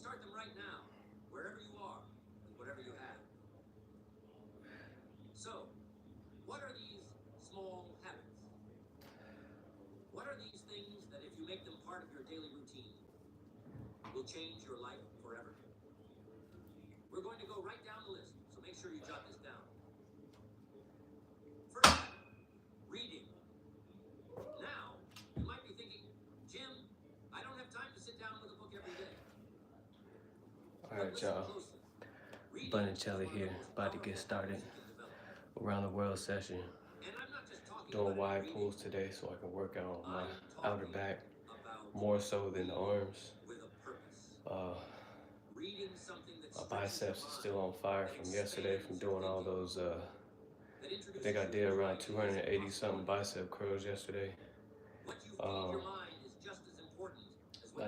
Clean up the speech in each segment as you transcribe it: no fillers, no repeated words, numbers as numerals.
start them right now, wherever you are, with whatever you have. So, what are these small habits? What are these things that if you make them part of your daily routine, will change your life forever? We're going to go right down the list, so make sure you jot this down. First habit, reading. Now, you might be thinking, Jim, I don't have time to sit down with a book every day. Alright, y'all. Yellachelly here, about to get started. Around the world session. Doing wide pulls today so I can work out on my outer back more so than the arms. My biceps is still on fire from yesterday from doing all those, I think I did around 280 something bicep curls yesterday. I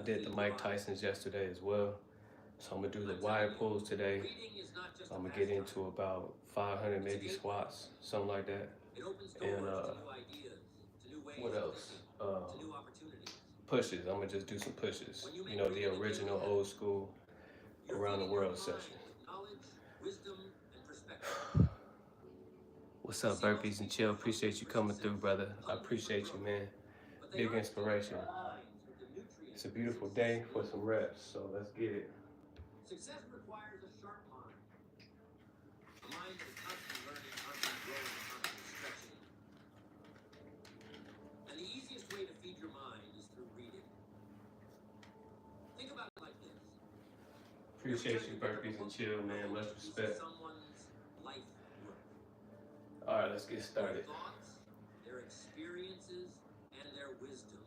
did the Mike Tyson's yesterday as well. So I'm gonna do the wide pulls today. I'm gonna get into about 500 maybe squats, something like that. And what else? Pushes. I'm gonna just do some pushes. You know, the original old school around the world session. What's up, Burpees and Chill? Appreciate you coming through, brother. I appreciate you, man. Big inspiration. It's a beautiful day for some reps, so let's get it. Success requires a sharp mind. A mind that is constantly learning, constantly growing, constantly stretching. And the easiest way to feed your mind is through reading. Think about it like this. Appreciate you, Burpees and Chill, man. Much respect. Someone's life work. All right, let's get started. Their thoughts, their experiences, and their wisdom.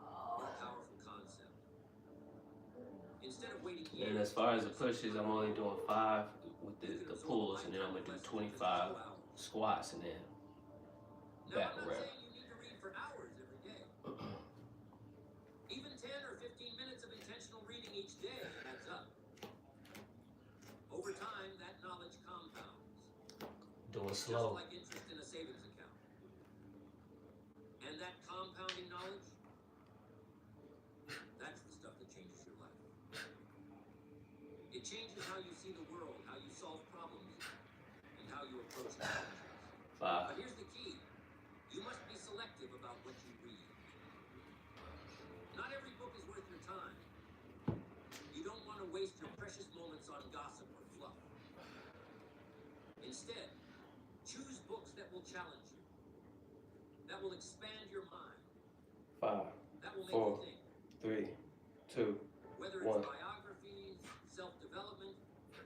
What a powerful concept. Instead of waiting years. And as far as the pushes, I'm only doing 5 with the pulls, and then I'm gonna do 25 squats and then back Now, I'm not rep. saying you need to read for hours every day. Even 10 or 15 minutes of intentional reading each day adds up. Over time, that knowledge compounds. Doing Just slow. like interest in a savings account. And that compounding knowledge, that's the stuff that changes your life. It changes how you see the world, how you solve problems, and how you approach challenges. 5. But here's the key. You must be selective about what you read. Not every book is worth your time. You don't want to waste your precious moments on gossip or fluff. Instead, choose books that will challenge you, that will expand your mind, 5, that will make 4, you think. 3, 2, Whether it's 1. biographies, self-development,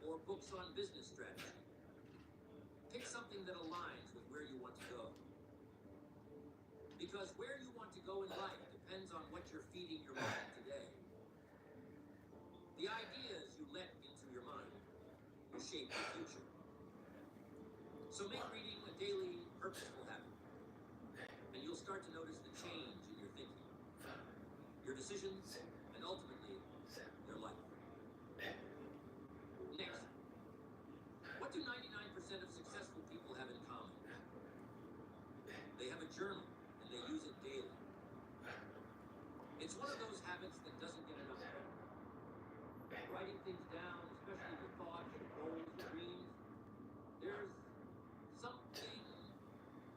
or books on business strategy. Pick something that aligns with where you want to go. Because where you want to go in life depends on what you're feeding your mind today. The ideas you let into your mind will shape your future. So make reading a daily, purposeful habit. And you'll start to notice the change in your thinking, your decisions, and ultimately, your life. Next, what do 99% of successful people have in common? They have a journal, and they use it daily. It's one of those habits that doesn't get enough credit. Writing things down, especially your thoughts, your goals, your dreams, there's something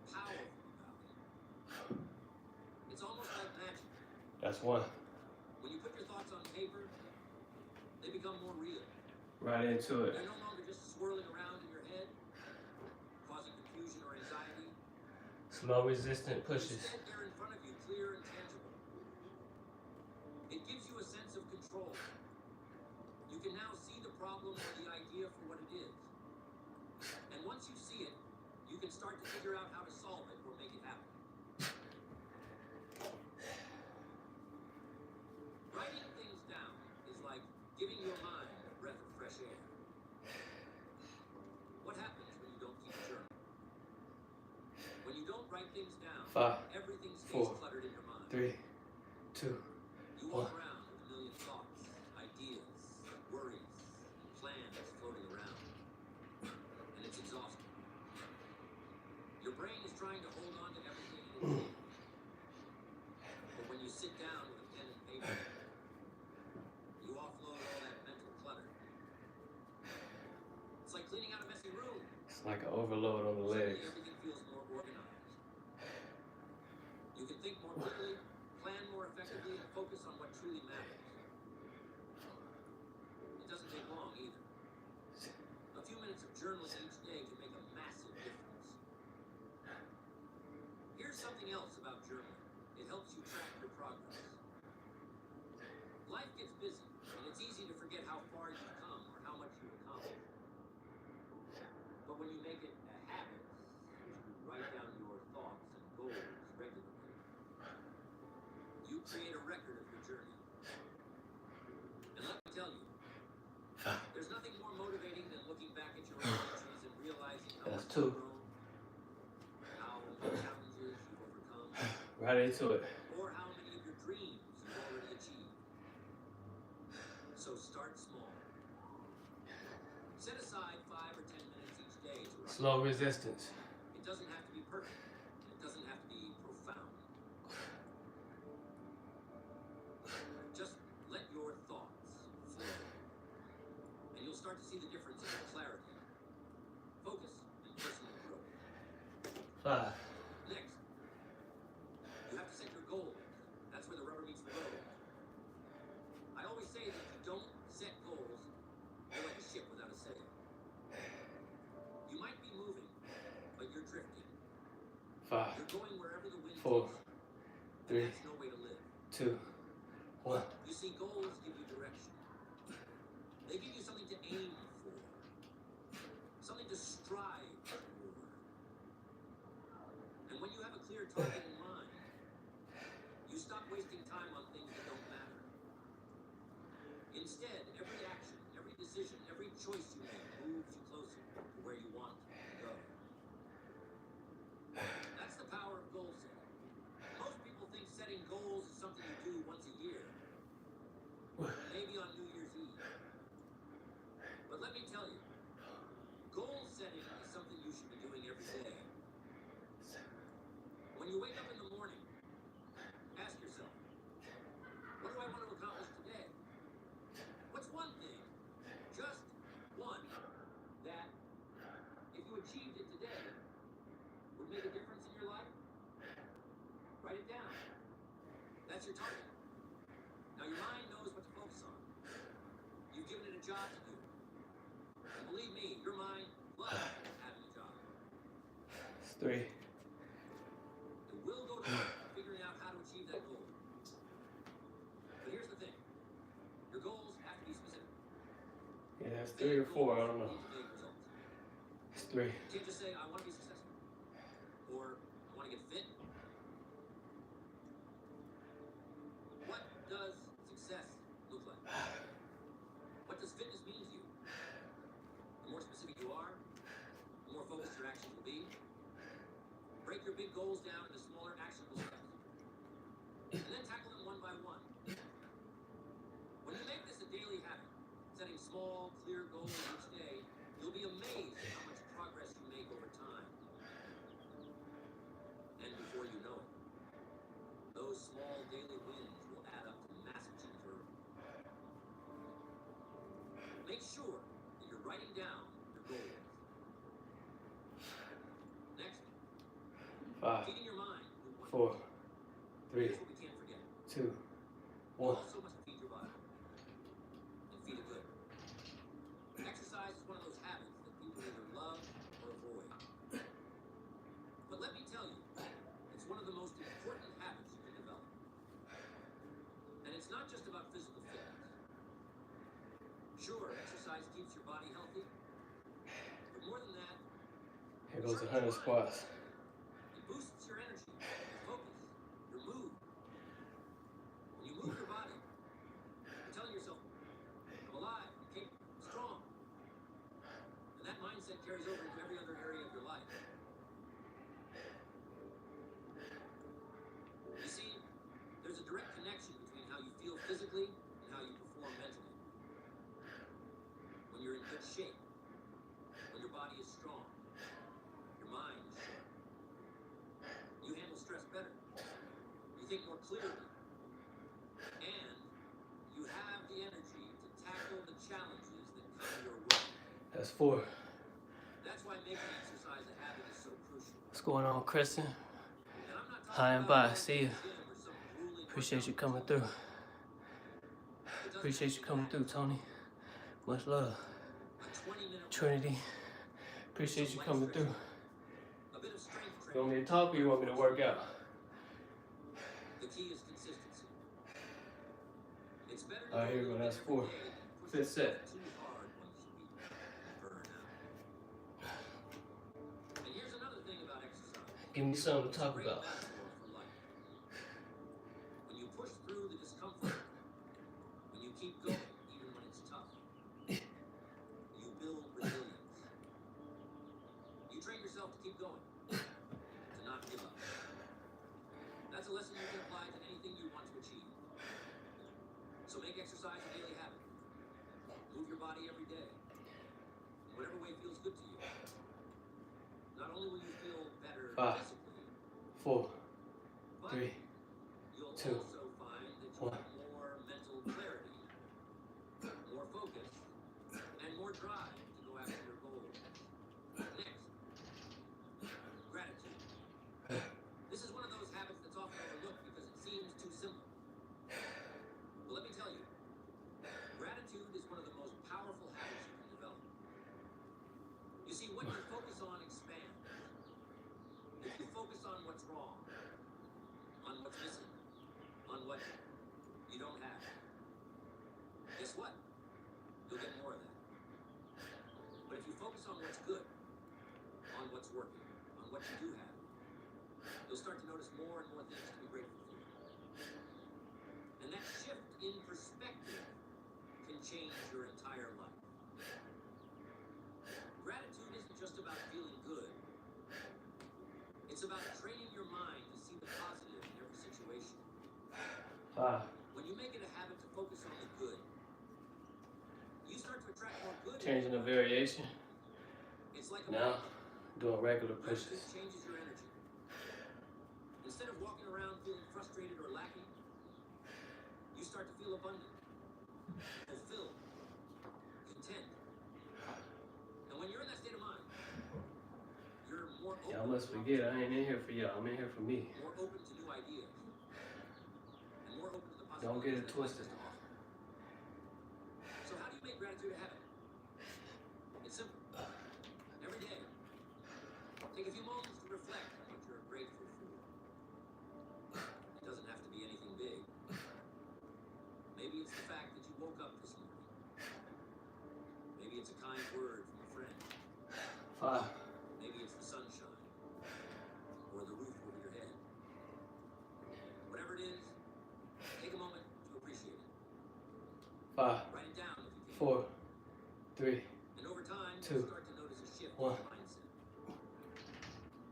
powerful about it. It's almost like magic. That's 1. When you put your thoughts on paper, they become more real. Right into it. They're no longer just swirling around in your head, causing confusion or anxiety. Slow, resistant pushes. Instead, they're in front of you, clear and tangible. It gives you a sense of control. You can now see the problem or the idea for what it is. And once you see it, you can start to figure out how to solve it or make it happen. Writing things down is like giving your mind a breath of fresh air. What happens when you don't keep a journal? When you don't write things down, 5, everything stays 4, cluttered in your mind. 3, 2, You 1. walk around with a million thoughts, ideas, worries, and plans floating around. And it's exhausting. Your brain is trying to hold on to everything in its hand. But when you sit down with a pen and paper, you offload like an overload on the Suddenly legs. everything feels more organized. You can think more clearly, plan more effectively, and focus on what truly matters. It doesn't take long either. A few minutes of journaling each day can make a massive difference. Here's something else about journaling. It helps you track your progress. Life gets busy, and it's easy to forget how far you've come or how much you've accomplished. But when you make it a habit to write down your thoughts and goals regularly, you create a record of your journey. And let me tell you, there's nothing more motivating than looking back at your own entries and realizing how much you've grown, how many challenges you've overcome, Right into it. or how many of your dreams you've already achieved. So start small. Set aside 5 or 10 minutes each day to write. Slow resistance. It doesn't have to be perfect. It doesn't have to be profound. Just let your thoughts flow. And you'll start to see the difference in your clarity, focus, and personal growth. 5. Next, you have to set your goals. That's where the rubber meets the road. I always say that if you don't set goals, you're like a ship without a sail. You might be moving, but you're drifting. 5, You're going wherever the wind 4, takes you. 3, That's no way to live. 2, 1. You see, goals give you direction. They give you something to aim for, something to strive for. And when you have a clear target in mind, you stop wasting time on things that don't matter. Instead, every action, every decision, every choice you make moves you closer to where you want to go. That's the power of goal setting. Most people think setting goals is something you do once a year, maybe on New Year's Eve. But let me tell you, goal setting is something you should be doing every day. When you wake up in the morning, ask yourself, what do I want to accomplish today? What's one thing, just one, that if you achieved it today, would make a difference in your life? Write it down. That's your target. Now your mind knows what to focus on. You've given it a job to do. And believe me, your mind loves having a job. It's 3. It will go to work figuring out how to achieve that goal. But here's the thing. Your goals have to be specific. Yeah, that's 3 or 4. I don't know. Need vague results. It's 3. You can't just say, I want to be successful. Or, I want to get fit. What does success look like? What does fitness mean to you? The more specific you are, the more focused your actions will be. Break your big goals down into smaller actionable steps. And then tackle them one by one. When you make this a daily habit, setting small, clear goals each day, you'll be amazed at how much progress you make over time. And before you know it, those small daily wins will add up to massive change. Make sure that you're writing down your goals. Next, 5, feeding your mind with one 4, 3, Here's what we can't forget. 2, You 1. also must feed your body. And feed it good. Exercise is one of those habits that people either love or avoid. But let me tell you, it's one of the most important habits you can develop. And it's not just about physical fitness. Sure, exercise keeps your body healthy. But more than that, Here goes 100 squats. it boosts your energy, your focus, your mood. When you move your body, you're telling yourself, I'm alive, I'm capable, I'm strong. And that mindset carries over into every other area of your life. You see, there's a direct connection between how you feel physically and how you perform mentally. When you're in good shape, when your body is strong, your mind is sharp. You handle stress better. You think more clearly. And you have the energy to tackle the challenges that come your way. That's 4. That's why making it What's going on, Kristen? And I'm not Hi and talking about bye. See you. gym or some grueling Appreciate you workout coming routine. through. It doesn't Appreciate have you to be coming that. through, Tony. Much love. A 20-minute Trinity. workout, Appreciate some you leg coming through. stretching, a bit of strength You want training. me to talk or you want me to work out? The key is consistency. It's better to All right, do a here we go. little That's bit 4. every day than push Fifth yourself set. too hard once a week and burn out. And here's another thing about exercise. Give me something to It's a talk great about. metaphor for life. When you push through the discomfort, when you keep going even when it's tough, you build resilience. You train yourself to keep going, to not give up. That's a lesson you can apply to anything you want to achieve. So make exercise a daily habit. Move your body every day, in whatever way feels good to you. Not only will you feel better 5, physically, 4, but 3, you'll 2, also find that you 1. have more mental clarity, more focus, and more drive to go after your goals. Next, gratitude. This is one of those habits that's often overlooked because it seems too simple. But let me tell you, gratitude is one of the most powerful habits you can develop. You see, what you focus on expands. If you focus on what's wrong, on what's missing, on what you don't have, guess what? You'll get more of that. But if you focus on what's good, on what's working, on what you do have, you'll start to notice more and more things to be grateful for. And that shift in perspective can change your entire life. Gratitude isn't just about feeling good. It's about training your mind to see the positive in every situation. 5. When you make it a habit to focus on the good, you start to attract more good. Changing the variation. It's like a Now, magnet. doing regular Gratitude pushes. changes your energy. Instead of walking around feeling frustrated or lacking, you start to feel abundant, fulfilled, content. And when you're in that state of mind, you're more open. Y'all must forget I ain't in here for y'all. I'm in here for me. More open to new ideas. And more open to the possibilities. Don't get it that life twisted. has to offer. So how do you make gratitude a habit? It's simple. Every day, take a few moments to reflect on what you're grateful for. It doesn't have to be anything big. Maybe it's the fact that you woke up this morning. Maybe it's a kind word from a friend. 5, Maybe it's the sunshine or the roof over your head. Whatever it is, take a moment to appreciate it. 5, Write it down if you can. 4, 3, And over time, 2, you'll start to notice a shift in 1. your mindset.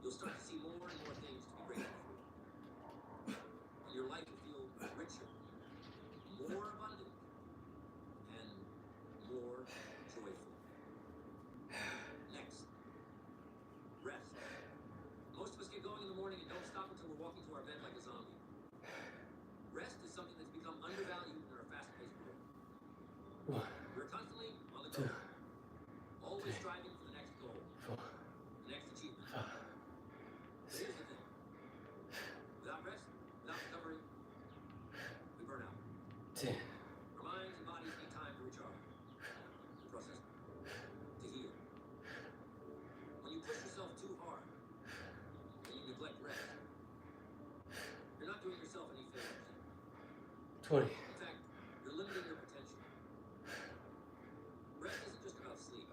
You'll start to see more and more things to be grateful for. And your life will feel richer, more abundant, and more joyful. Next, rest. Most of us get going in the morning and don't stop until we're walking to our bed like a zombie. Rest is something that's become undervalued in our fast-paced world. 1, We're constantly on the 2, go, always striving for the next goal, 4, the next achievement. 5, But here's the thing. Without rest, without recovery, we burn out. 10. Our minds and bodies need time to recharge, to process, to heal. When you push yourself too hard, and you neglect rest, you're not doing yourself any favors. 20. In fact, you're limiting your potential. Rest isn't just about sleep,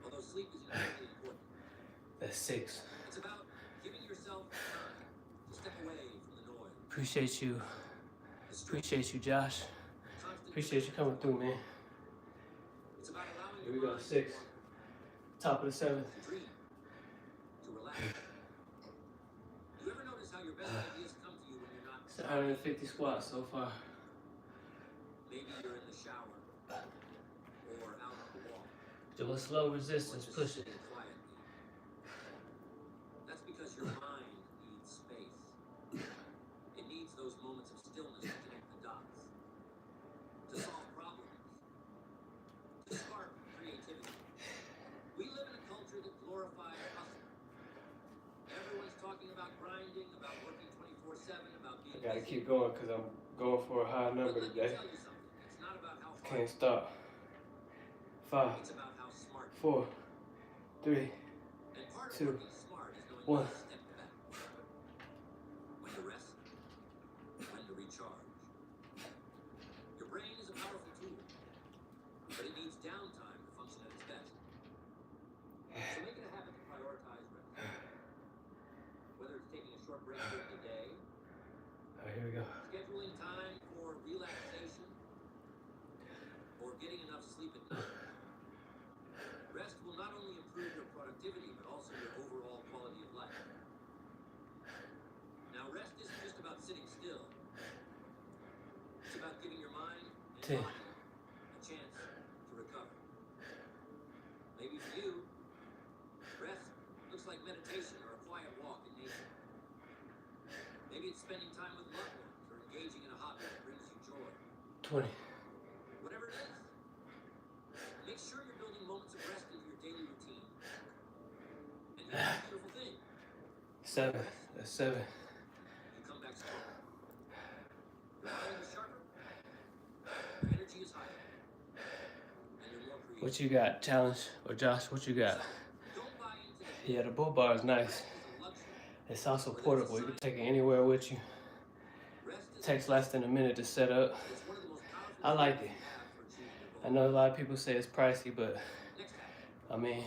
although sleep is incredibly important. That's 6. It's about giving yourself time to step away from the noise, Appreciate you. the stress, Appreciate you, Josh. constant Appreciate you coming through, man. It's about allowing Here your we go. mind 6. Top of the 7th. to dream, to relax. Do you ever notice how your best ideas come to you when you're not? It's 150 squats so far. Maybe you're in the shower or out on the walk. Doing slow Or resistance just pushing. sitting quietly. That's because your mind needs space. It needs those moments of stillness to connect the dots, to solve problems, to spark. Gotta keep going because I'm going for a high number today. Can't stop. 5, 4, 3, 2, 1. When to rest, when to recharge. Your brain is a powerful tool, but it needs downtime to function at its best. So make it a habit to prioritize rest. Whether it's taking a short break during the day, Alright, here we go. scheduling time for relaxation, or getting enough sleep at night. Rest will not only improve your productivity, but also your overall quality of life. Now, rest isn't just about sitting still. It's about giving your mind and 10. body a chance to recover. Maybe for you, rest looks like meditation or a quiet walk in nature. Maybe it's spending time with loved ones or engaging in a hobby that brings you joy. 20. Whatever it is, make sure you're building moments of rest into your daily routine. And here's the beautiful thing. 7. That's 7. You come back stronger. Your mind is sharper. Your energy is higher. And you're more creative. What you got, Challenge? Or Josh, what you got? Don't buy into the Yeah, the BULLBAR is nice. rest is a luxury. It's also portable. You can take it anywhere with you. Rest is Takes less than a minute to set up. it's one of the most powerful I like tools it. you have for achieving your I goals. know a lot of people say it's pricey, but Next time, I mean,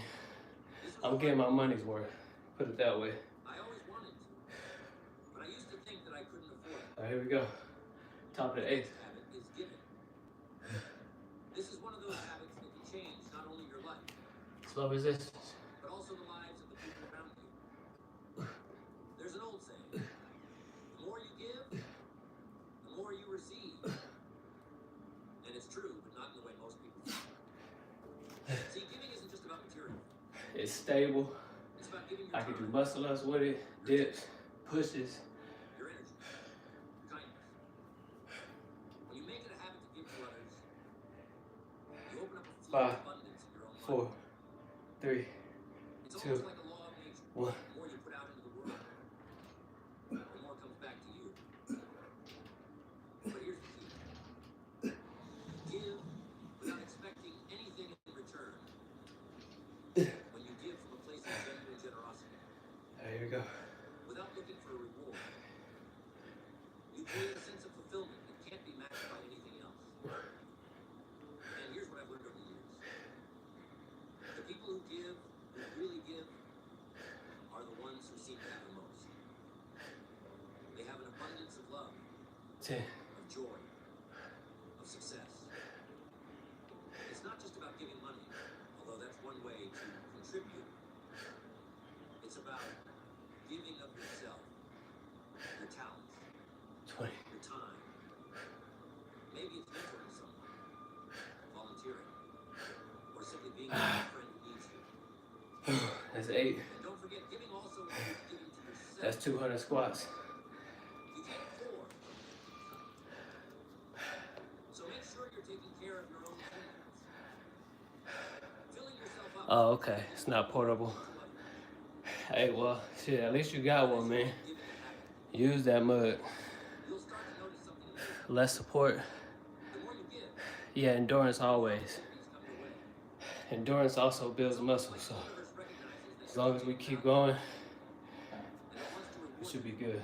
this was I'm getting my money's worth. Put it that way. I always wanted to, but I used to think that I couldn't afford it. Alright, here we go. Top of the 8th. Habit is giving. This is one of those habits that can change not only your life, Slow resistance. but also the lives of the people around you. There's an old saying, the more you give, the more you receive. And it's true, but not in the way most people think. See, giving isn't just about material. It's stable. It's about giving your I can do time, muscle ups with it, dips, pushes. your energy, your kindness. When you make it a habit to give to others, you open up a flow 5, of abundance in your own 4, life. 3, It's 2, almost like a law of nature. 1. The more you put out into the world, the more comes back to you. But here's the key. Give without expecting anything in return. When you give from a place of genuine generosity, Alright, here we go. without looking for a reward, you create a sense of fulfillment that can't be matched by anything else. And here's what I've learned over the years. The people who give, who really give, are the ones who seem to have the most. They have an abundance of love, 10. of joy, of success. It's not just about giving money, although that's one way to contribute. It's about giving of yourself, your talents, 20. your time. Maybe it's mentoring someone, volunteering, or simply being there for a friend who needs you. That's 8. And don't forget, giving also includes giving to yourself. That's 200 squats. You can't afford. So make sure you're taking care of your own needs. Filling yourself up. Oh, okay. It's not portable. Hey, well, shit, at least you got one, man. Giving a habit. Use that mug. You'll start to notice something amazing. Less support. The more you give, Yeah, endurance always. opportunities come your way. Endurance also builds muscle, so The universe recognizes as that long as we keep going, and it wants to it reward should be you. good.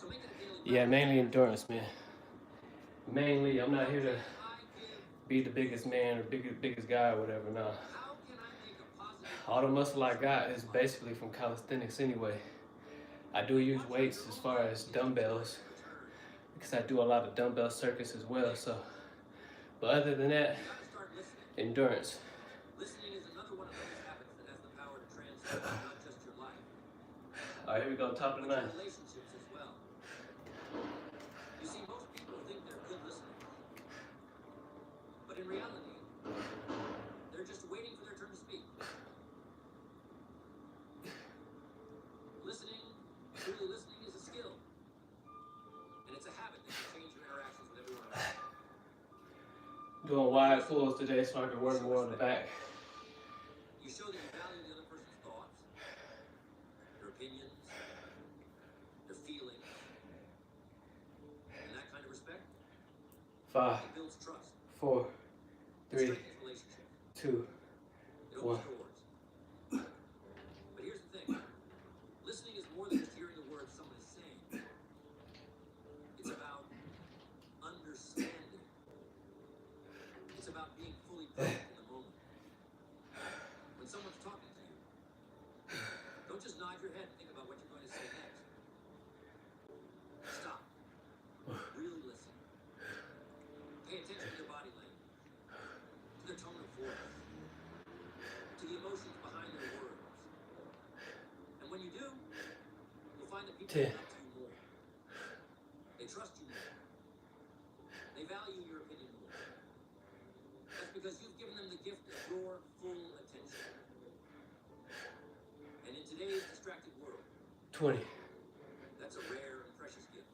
So make it a daily Yeah, practice. mainly endurance, man. Mainly, I'm not here to I give. be the biggest man or biggest guy or whatever, nah. How can I make a positive All the muscle I got is basically from calisthenics anyway. I do use weights as far as dumbbells return? because I do a lot of dumbbell circuits as well, so. But other than that, You gotta start listening. endurance. Listening is another one of those habits that has the power to transform not just your life, All right, here we go, top of the but your 9th. relationships as well. You see, most people think they're good listeners, but in reality, they're just waiting for their turn to speak. Listening, truly listening, is a skill, and it's a habit that can change your interactions with everyone around you. Doing wide pulls today so I can work more on the back. You show that you value the other person's thoughts, their opinions, their feelings, 5, It builds trust. 4, It 3, strengthens relationships. 2, It 1. opens doors. But here's the thing. Listening is more than just hearing the words someone is saying. It's about understanding. It's about being fully present in the moment. When someone's talking to you, don't just nod your head and think about what you're going to say next. Stop. Really listen. Pay attention to their body language, to their tone of voice, to the emotions behind their words. And when you do, you'll find that people look up to you more. They trust you more. They value your opinion more. That's because you've given them the gift of your full attention. And in today's distracted world, 20. that's a rare and precious gift.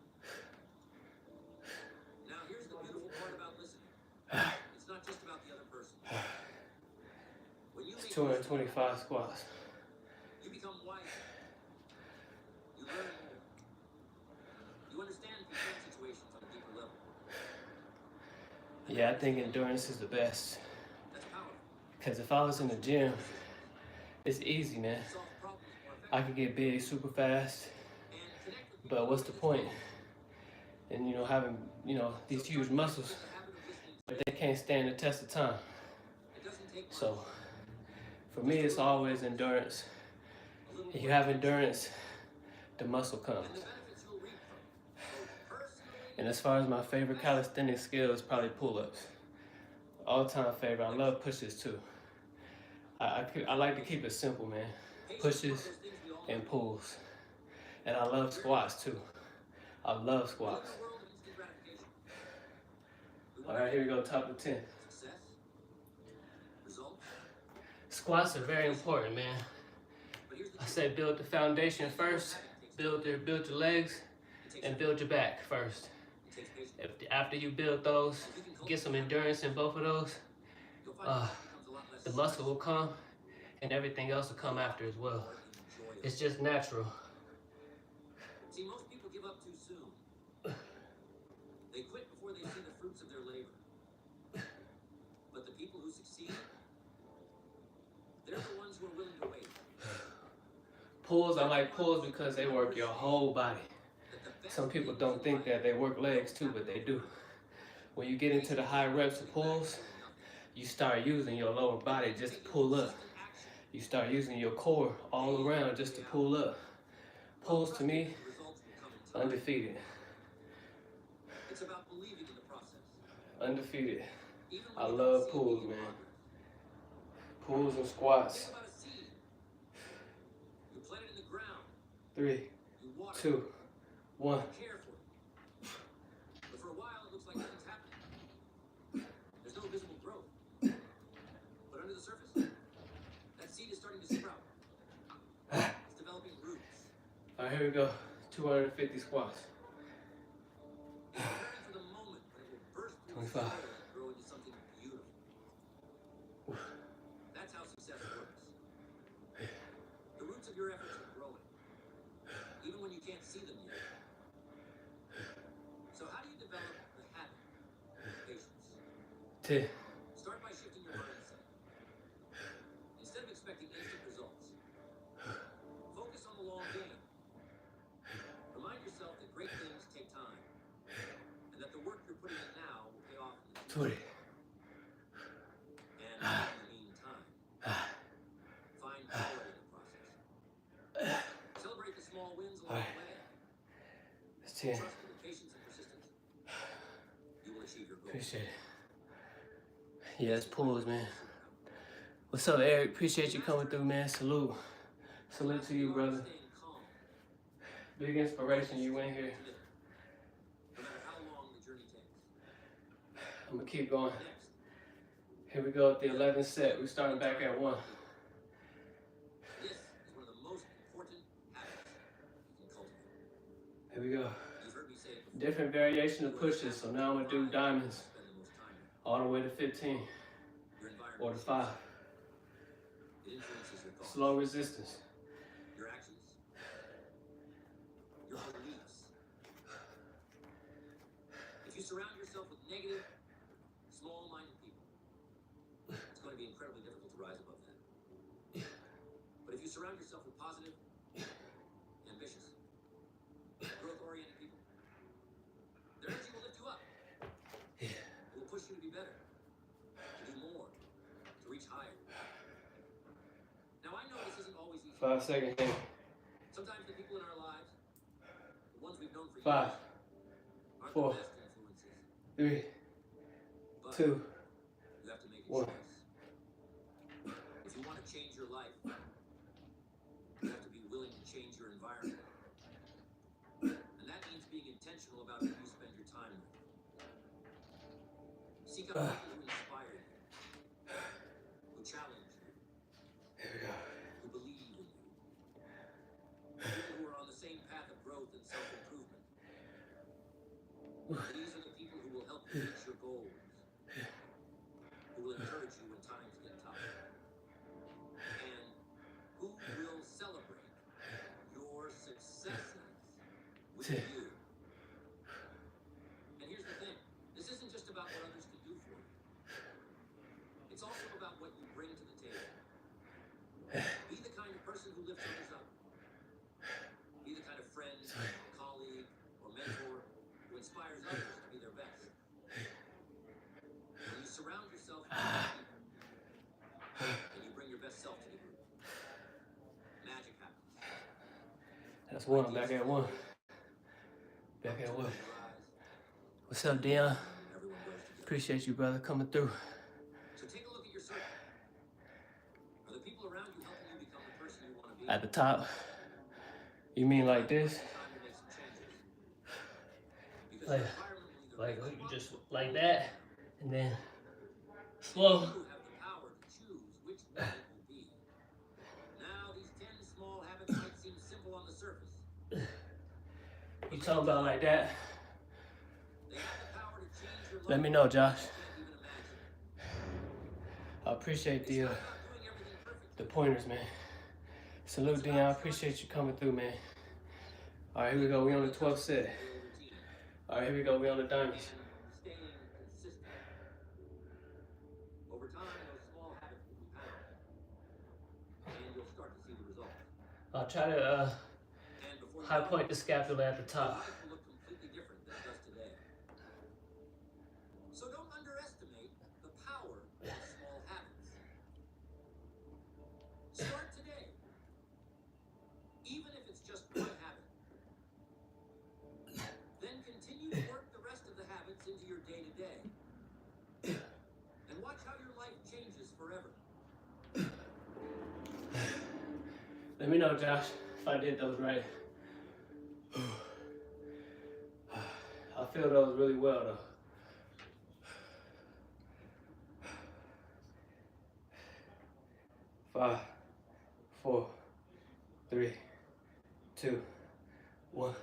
Now, here's the beautiful part about listening. It's not just about the other person. When you make 225 squats. you become wiser. You learn more. You understand people's situations on a deeper level. Yeah, I think endurance is the best. That's powerful. Because if I was in the gym, it's easy, man. Solve problems more effectively I could get big super fast, and connect with people. but what's the point? And having, these huge muscles, The habit of listening but they can't stand the test of time. it doesn't take much. So, for me, it's always endurance. A little If you have endurance, the muscle comes. and the benefits you'll reap from both personally And as far as my favorite calisthenic skill is probably pull-ups. All-time favorite. I love pushes too. I like to keep it simple, man. Pushes and pulls. And I love squats too. I love squats. in a world of instant gratification. We All want right, here we go, top of 10. success, results, Squats are very important, man. but here's the I truth. say build the foundation first, build your legs, and build your back first. It takes patience. After you build those, get some endurance in both of those, You'll find it becomes a lot less the muscle will come, and everything else will come after as well. joyous. It's just natural. See, most people give up too soon. They quit before they see the fruits of their labor. But the people who succeed, they're the ones who are willing to wait. Pulls, I like pulls because they work your whole body. That the best Some people don't think that they work legs too, but they do. When you get into the high reps of pulls, you start using your lower body just to pull up. You start using your core all around just to pull up. Pulls to me, results will come in time. undefeated. It's about believing in the process. Undefeated. Even I when you love don't see pulls, immediate man. progress. Pulls and squats. Think about a seed. You plant it in the ground. 3, You water it. 2, 1. You care for it. But for a while, it looks like nothing's happening. There's no visible growth. But under the surface, that seed is starting to sprout. It's developing roots. All right, here we go. 250 squats. It's preparing for the moment when it will burst through the 25. soil and grow into something beautiful. That's how success works. The roots of your efforts are growing, even when you can't see them yet. So how do you develop the habit of patience? 10. Start by shifting your mindset. Instead of expecting instant results, focus on the long game. Remind yourself that great things take time, and that the work you're putting in now will pay off in the future. 20. And in the meantime, find joy in the process. Celebrate the small wins along the way. That's 10. Trust that with patience and persistence, you will achieve your goals. Appreciate it. Yeah, it's pulls, man. What's up, Eric? Appreciate you coming through, man. Salute. Salute to you, brother. Staying calm, Big inspiration you in here. no matter how long the journey takes. I'm gonna keep going. Next, Here we go at the 11th set. We're starting back at 1. this is one of the most important habits you can cultivate. Here we go. You've heard me say it before. Different variation of pushes. So now I'm gonna do diamonds Spend the most time in. all the way to 15 Your environment or to 5. it influences your thoughts, Slow resistance. your actions, your beliefs. If you surround yourself yourself with negative, small-minded people, it's going to be incredibly difficult to rise above that. But if you surround yourself with positive, ambitious, growth-oriented people, their energy will lift you up. It will push you to be better, to do more, to reach higher. Now, I know this isn't always easy. 5 seconds. Sometimes the people in our lives, the ones we've known for 5, years, aren't 4, the best influences. 3, But 2, you have to make a 1. choice. If you want to change your life, you have to be willing to change your environment. And that means being intentional about who you spend your time with. Seek out people who inspire you, who challenge you, Here we go. who believe in you. People who are on the same path of growth and self-improvement. These are the people who will help you reach your goals, who will encourage you when times get tough, and who will celebrate your successes with you. And here's the thing, this isn't just about what others can do for you. It's also about what you bring to the table. Be the kind of person who lifts others up. Be the kind of friend, colleague, or mentor who inspires others to be their best. When you surround yourself with people, and you bring your best self to the group, magic happens. That's 1. Back at 1. Back at 1. What's up, Dion? Everyone grows together. Appreciate you, brother, coming through. So take a look at your circle. Are the people around you helping you become the person you want to be? At the top. You mean like this? Time to make some changes. Because Like, your environment will either like lift you you up just like that, and then slow. You have the power to choose which one it will be. Now, these 10 small habits might seem simple on the surface. You talking about like that? They have the power to change your life. Let me know, Josh. You can't even imagine. I appreciate It's not the about doing everything perfectly. pointers, man. Salute, Dion. I appreciate you coming through, man. All right, here we go. We on the 12th set. All right, here we go. We on the diamonds. Staying consistent. Over time, those small habits will compound, and you'll start to see the results. I'll try to And before you high know point it, the scapula at the your top. life will look completely different than it does today. So don't underestimate the power of small habits. Start today, even if it's just one habit. Then continue to work the rest of the habits into your day-to-day. And watch how your life changes forever. Let me know, Josh, if I did those right. I feel those really well, though. Five, 4, 3, 2, 1.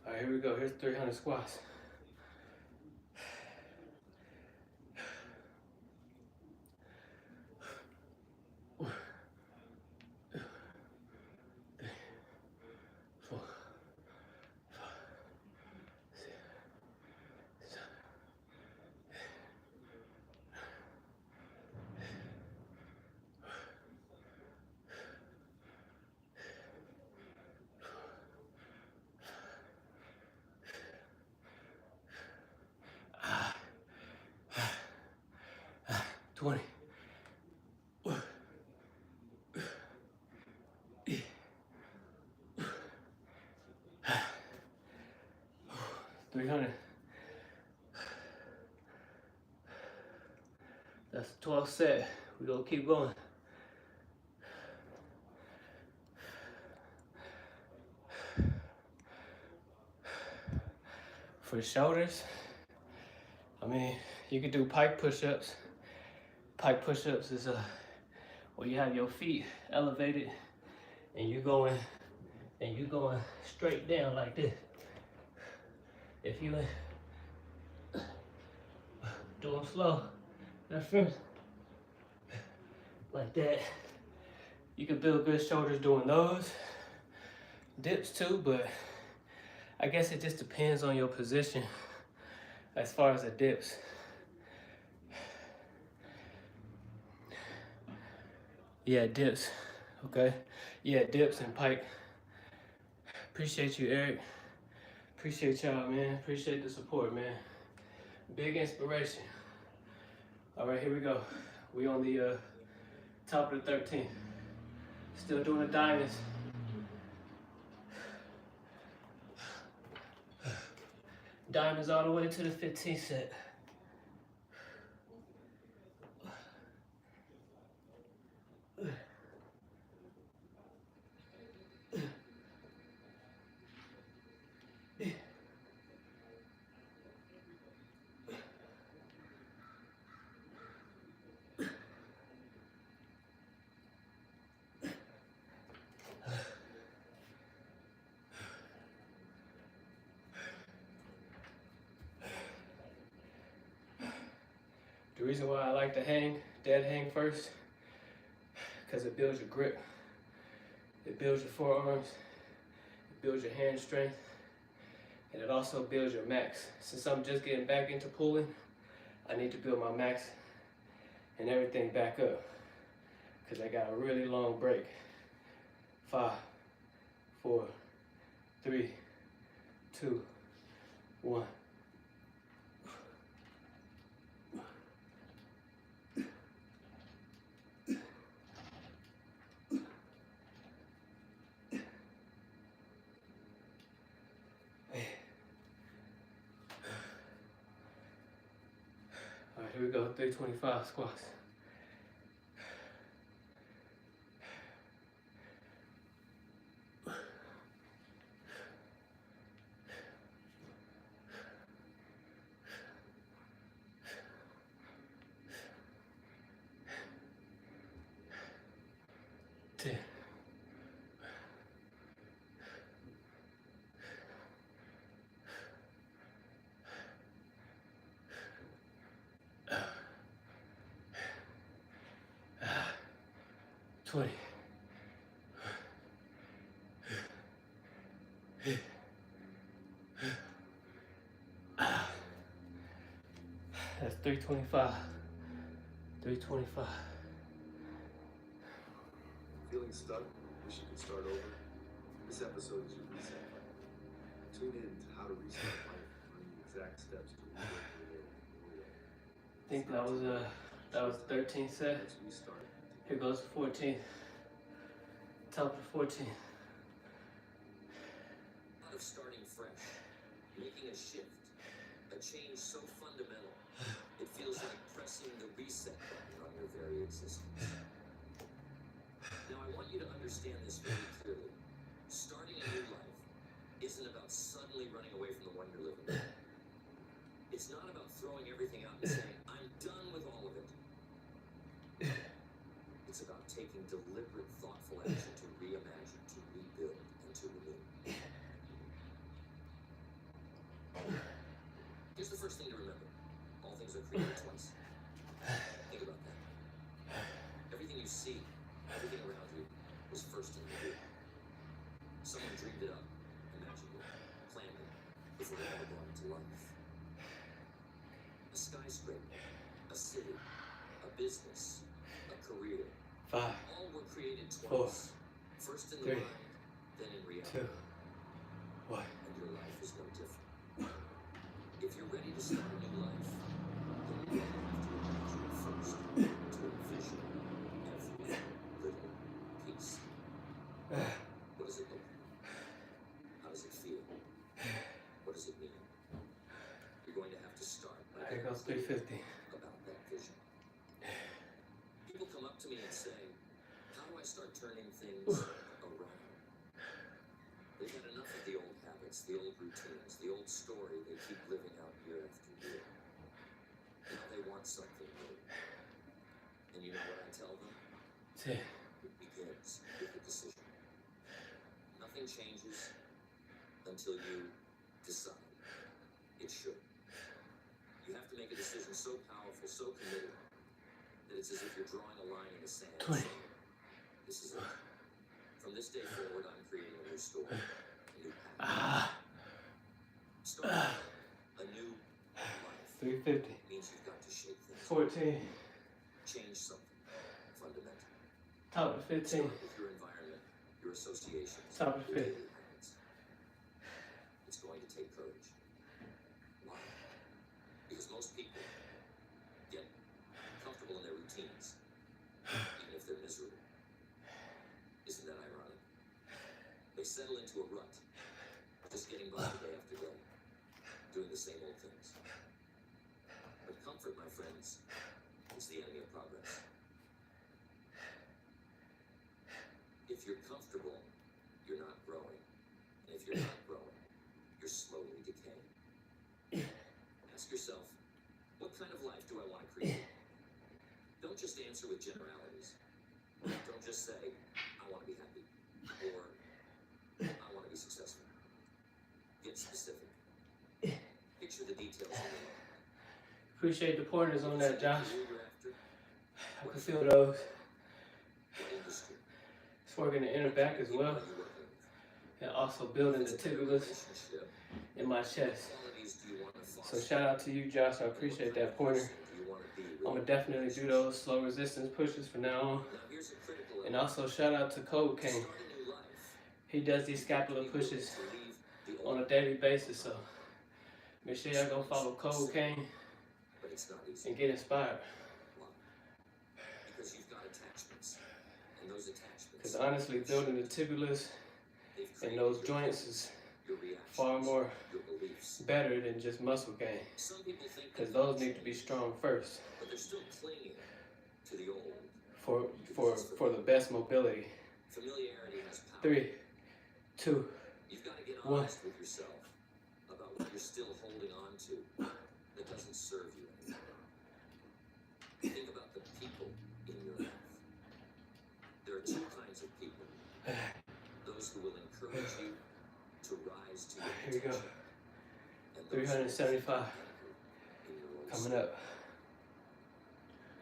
All right, here we go. Here's 300 squats. Ah. 20. 300. That's the 12th set. We're gonna keep going. For the shoulders, I mean, you could do pike push-ups. Pike push-ups is where you have your feet elevated and you're going straight down like this. If you Do them slow. At first. Like that. You can build good shoulders doing those. Dips too, but I guess it just depends on your position as far as the dips. Yeah, dips. Okay. Yeah, dips and pike. Appreciate you, Eric. Appreciate y'all, man. Appreciate the support, man. Big inspiration. All right, here we go. We on the top of the 13th. Still doing the diamonds. Diamonds all the way to the 15th set. The reason why I like to dead hang first, because it builds your grip, it builds your forearms, it builds your hand strength, and it also builds your max. Since I'm just getting back into pulling, I need to build my max and everything back up, because I got a really long break. 5, 4, 3, 2, 1. All right, here we go, 325 squats. That's 325. 325. Feeling stuck? Wish you could start over? This episode is your reset button. Tune in to how to restart life, learn the exact steps to I think that was 13th set. Let's restart. Here goes the 14th. Top of the 14th. Out of starting fresh, making a shift, a change so fundamental, it feels like pressing the reset button on your very existence. Now I want you to understand this very clearly. Starting a new life isn't about suddenly running away from the one you're living in. It's not about throwing everything out and saying, I'm done with all of it. It's about taking deliberate, thoughtful action to reimagine, to rebuild, and to renew. Here's the first thing to remember. All things are created twice. Think about that. Everything you see, everything around you, was first in the beginning. Someone dreamed it up, imagined it, planned it, before it ever brought into life. A skyscraper, a city, a business, a career. 5, All were created 4, twice. First in the 3, mind, then in 2, reality. 1. And your life is no different. If you're ready to start a new life, then you have to imagine it first, to envision every little piece. What does it look like? How does it feel? What does it mean? You're going to have to start by Here getting goes clear 350. about that vision. People come up to me and say, how do I start turning things around? They've had enough of the old habits, the old routines, the old story they keep living out year after year. Now they want something new. And you know what I tell them? 10. It begins with a decision. Nothing changes until you decide. It should. You have to make a decision. decision so powerful, so committed, that it's as if you're drawing a line in the sand. 20. This is it. From this day forward, I'm creating a new story, a new path. Starting a new life 350. means you've got to shake things. 14. Change something fundamental. Top of 15. Start with your environment, your associations, Top of your 50. daily habits. It's going to take courage. Why? Because most people get comfortable in their routines, even if they're miserable. Isn't that ironic? They settle into a rut, just getting by day after day, doing the same old things. But comfort, my friends, is the enemy of progress. If you're comfortable, you're not growing. And if you're not growing, you're slowly decaying. Ask yourself, what kind of life do I want to create? Don't just answer with generalities. Don't just say, I want to be happy, or I want to be successful. Get specific. Picture the details in your life. Appreciate the pointers on that, Josh. What you're after, I can feel those. what industry, It's working the inner back as people well, are you working with? and also building the If it's a tibulus relationship, in my chest. what qualities do you want to So foster? shout out to you, Josh. I appreciate that pointer. Do you want to be I'm with? gonna definitely do those slow resistance pushes from now on. Now here's a critical And also shout out to Code King. Start a new life. He does these scapular pushes To leave the on old, a daily basis. So make sure y'all go follow Code King but it's not easy. and get inspired. Why? Because you've got attachments, and those attachments, Because honestly, building the tibulus they've and created those your joints thoughts, is your reactions, far more your beliefs. better than just muscle gain. Some people think Because that those need to be strong first but they're still clinging to the old. for the best mobility. Familiarity has power. 3, 2, You've got to get One. honest with yourself about what you're still holding on to that doesn't serve you anymore. Think about the people in your life. There are two kinds of people. Those who will encourage you to rise to your Here we go. potential. And those who will 375 in your own coming state. up.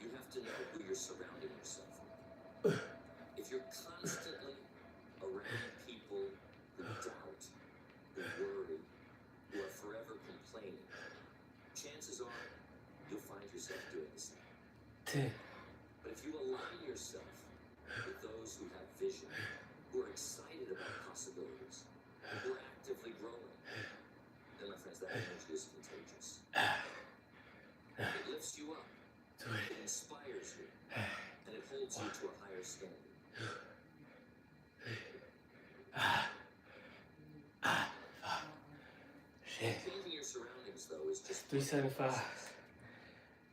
You have to know who you're surrounding yourself with. If you're constantly around people who doubt, who worry, who are forever complaining, chances are you'll find yourself doing the same. 10, But if you align yourself with those who have vision, who are excited about possibilities, who are actively growing, then my friends, that energy is contagious. It lifts you up. 3, It inspires you, and it holds you to a higher standard. shit. Changing your surroundings, though, is just 375.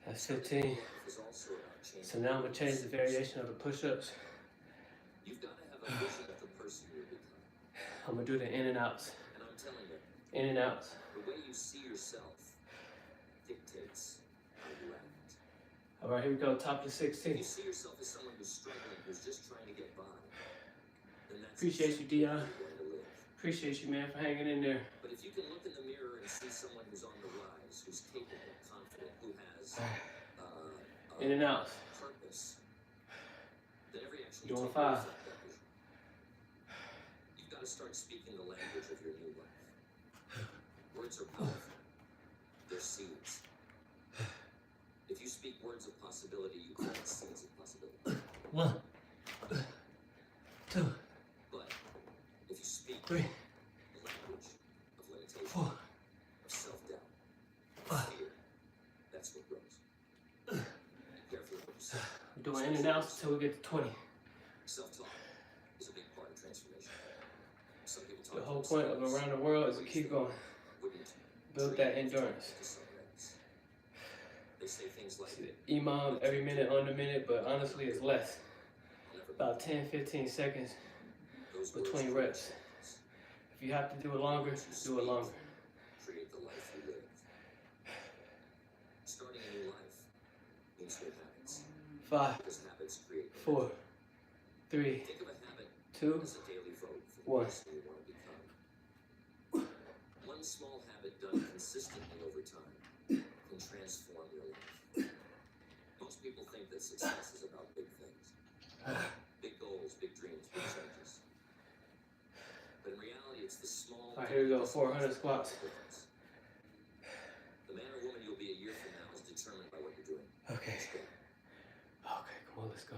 That's 15. life is also about changing. So now I'm gonna change the variation of the push-ups. You've got to have a vision of the person you're becoming. I'm gonna do the in and outs. And I'm telling you, In and outs. the way you see yourself dictates how you act. All right, here we go. Top to If you 16. see yourself as someone who's struggling, who's just trying to get by, then that's Appreciate you, exactly Dion. how you're going to live. Appreciate you, man, for hanging in there. But if you can look in the mirror and see someone who's on the rise, who's capable, confident, who has In and outs. purpose, then every action Doing you take 5. will reflect that vision. You've got to start speaking the language of your new life. Words are powerful. They're seeds. If you speak words of possibility, you plant seeds of possibility. 1, 2, But if you speak 3, the language of limitation, 4, of self-doubt, 5. of fear, that's what grows. Be careful of what you say. We're doing in and outs until we get to 20. Self-talk is a big part of transformation. Some people talk The to whole point of themselves around the world is to keep going. wouldn't Build dream that of endurance. talking to someone else. They say things like, Imam every minute on the minute, but honestly it's less. I'll never be About 10, 15 seconds those between words reps. create If you have to do it longer, do it longer. create the life you live. Starting a new life means new habits. 5, Because habits create 4, 3, Think of a habit 2, as a daily vote for the 1. person you want to become. One small habit done consistently over time can transform your life. Most people think that success is about big things. Big goals, big dreams, big changes. But in reality, it's the small... All right, here we go, 400 squats. The man or woman you'll be a year from now is determined by what you're doing. Okay. Okay, come on, let's go.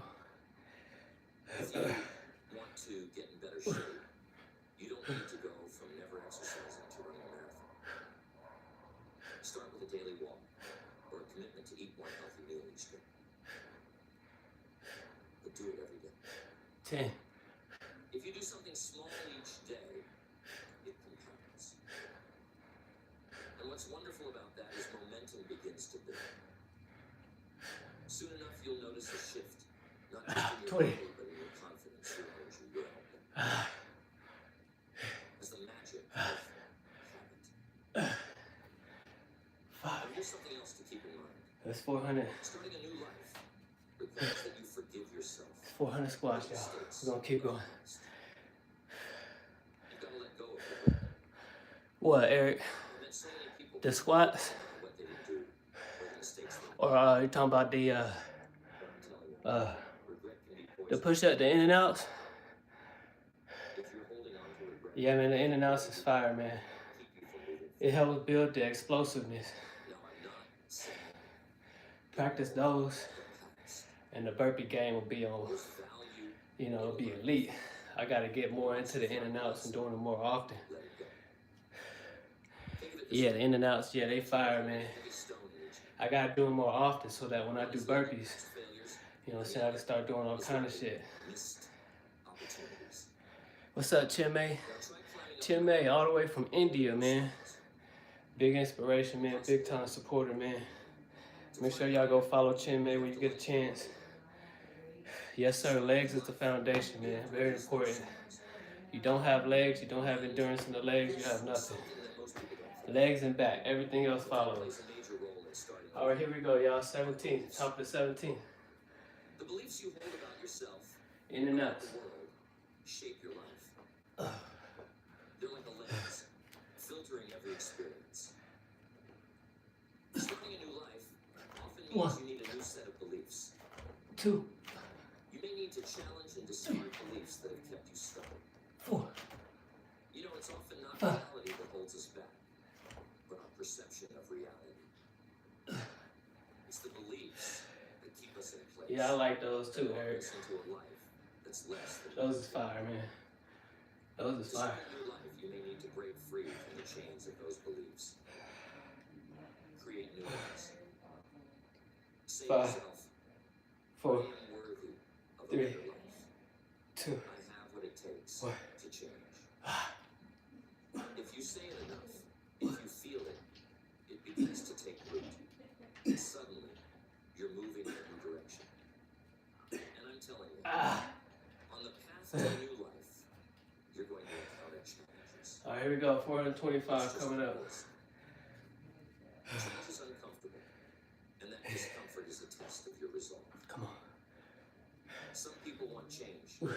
If you want to get in better shape, you don't need to go from never exercising to running a marathon. Start with a daily walk or a commitment to eat one healthy meal each day. But do it every day. 10. If you do something small each day, it compounds. And what's wonderful about that is momentum begins to build. Soon enough, you'll notice a shift, not just in your 20. body, but in your confidence, your energy, your outlook. As the magic of habit. 5. And here's something else to keep in mind. That's 400. Starting a new life requires that you forgive yourself. 400 squats, y'all. We're gonna keep going. You've got to let go of it. What, Eric? I met so many people The squats? what they didn't do, or the mistakes they made. Or you talking about the But I'm telling you, regret can be the poison. push up, the in and outs? If you're holding on to regret, Yeah, man, the in and outs is fire, man. keep you from moving. It helps build the explosiveness. No, I'm not saying Practice those, the past. and the burpee game will be on, There's value. you know, it'll be elite. I gotta get more into the in and outs and doing them more often. Let it go. Think of it this Yeah, way. the in and outs, yeah, they fire, man. Heavy stone in each hand. I gotta do them more often so that when I do burpees, Failures, you know what I'm saying, I can start doing all kind of shit. missed opportunities. What's up, Chinmay? Now try climbing up Chinmay, all the way from India, man. Big inspiration, man. Big time supporter, man. Make sure y'all go follow Chinmay when you get a chance. Yes, sir. Legs is the foundation, man. Very important. You don't have legs, you don't have endurance in the legs, you have nothing. something that most people don't. Legs and back, everything else follows. Plays a major role in starting All right, here we go, y'all. 17, top of the 17. The beliefs you hold about yourself In and about out. the world shape your life. They're like a lens, filtering every experience. Starting a new life often means One. you need a new set of beliefs. 2, You may need to challenge and discard beliefs that have kept you stuck. 4, You know, it's often not Five. reality that holds us back, but our perception of reality. It's the beliefs that keep us in place. Yeah, I like those too, that Eric. walk us into a life that's less than Those is fire, man. Those is To fire. start your life, you may need to break free from the chains of those beliefs. Create new ones. Say to Five. yourself, 4, I am worthy of a Three. better life. 2, I have what it takes One. to change. If you say it enough, if you feel it, it begins to take root. And suddenly, you're moving in a new direction. And I'm telling you, on the path to a new life, you're going to encounter challenges. All right, here we go. 425 coming up. Change is uncomfortable, and that discomfort is a test of your resolve. Come on. Some people want change, but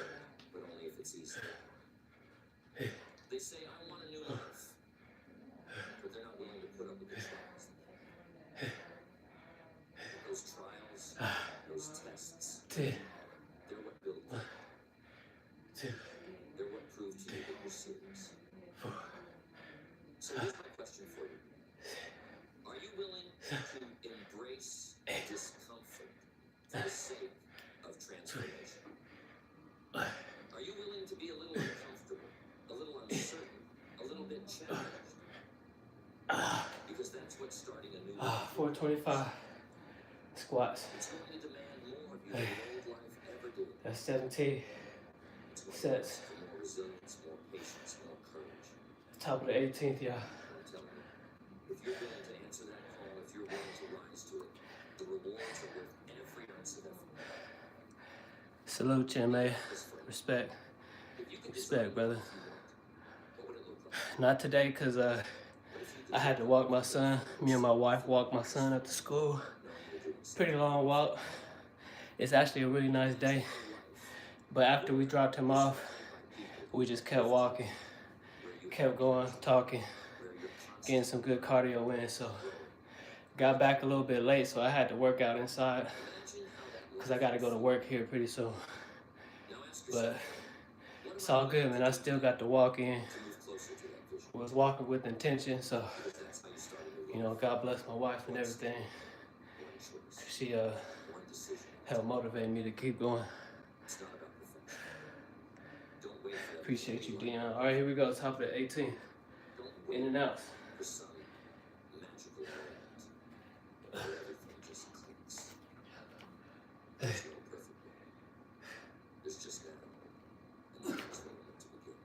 only if it's easy. They say, I want a new life, but they're not willing to put up with the trials. Those trials, those tests, 10, they're what build you. 2, They're what prove to you that you're serious. 4. So here's my question for you. Are you willing to embrace discomfort for the sake of transformation? Are you willing to be a little uncomfortable, a little uncertain, a little bit challenged? Because that's what starting a new life is. 425 squats. It's going to demand more of you than the old life ever did. That's 17. It's going to Sets. ask for more resilience, more patience, more courage. Top of the 18th, y'all. I'm telling you, if you're willing to answer that call, if you're willing to rise to it, the rewards are worth every ounce of effort. Salute, Chinmay. This for Respect. if you could Respect, design brother. what you want, what would it look like? Not today, because But if you I had to walk my son. Me and my wife walked my son up to school. Pretty long walk. It's actually a really nice day. But after we dropped him off, we just kept walking. Kept going, talking, getting some good cardio in. So got back a little bit late, so I had to work out inside because I got to go to work here pretty soon. But it's all good, man. I still got to walk in. Was walking with intention, so you know, God bless my wife and everything. She helped motivate me to keep going. Appreciate you, Dion. All right, here we go. Top of the 18. In and out.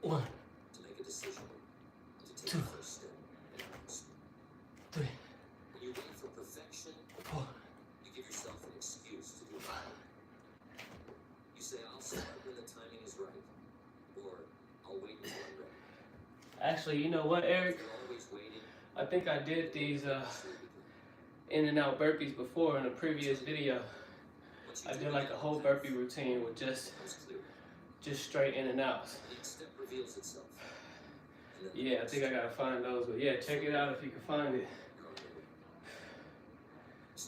One, two, three, When you wait for perfection, 4. you give yourself an excuse to do it. You say, I'll start when the timing is right, or I'll wait until I'm ready. Actually, you know what, Eric? You're always waiting. I think I did these in and out burpees before in a previous video. I did like a whole burpee routine with just straight in and outs. Each step reveals itself. Yeah, I think I gotta find those, but yeah, check it out if you can find it.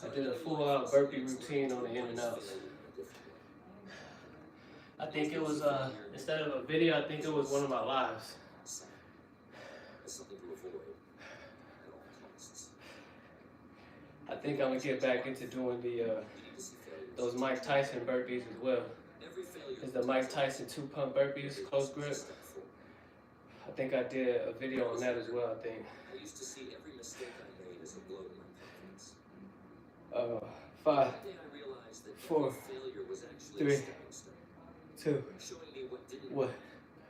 I did a full out burpee routine on the in and outs. I think it was instead of a video, I think it was one of my lives. Something to avoid at all costs. I think I'm gonna get back into doing the those Mike Tyson burpees as well. It's the Mike Tyson 2-pump burpees, close grip. I think I did a video on that as well, I think. I used to see every mistake I made as a blow to my confidence. 5, One day I realized that 4, every failure was actually 3, a stepping stone, 2, showing me what didn't 1. work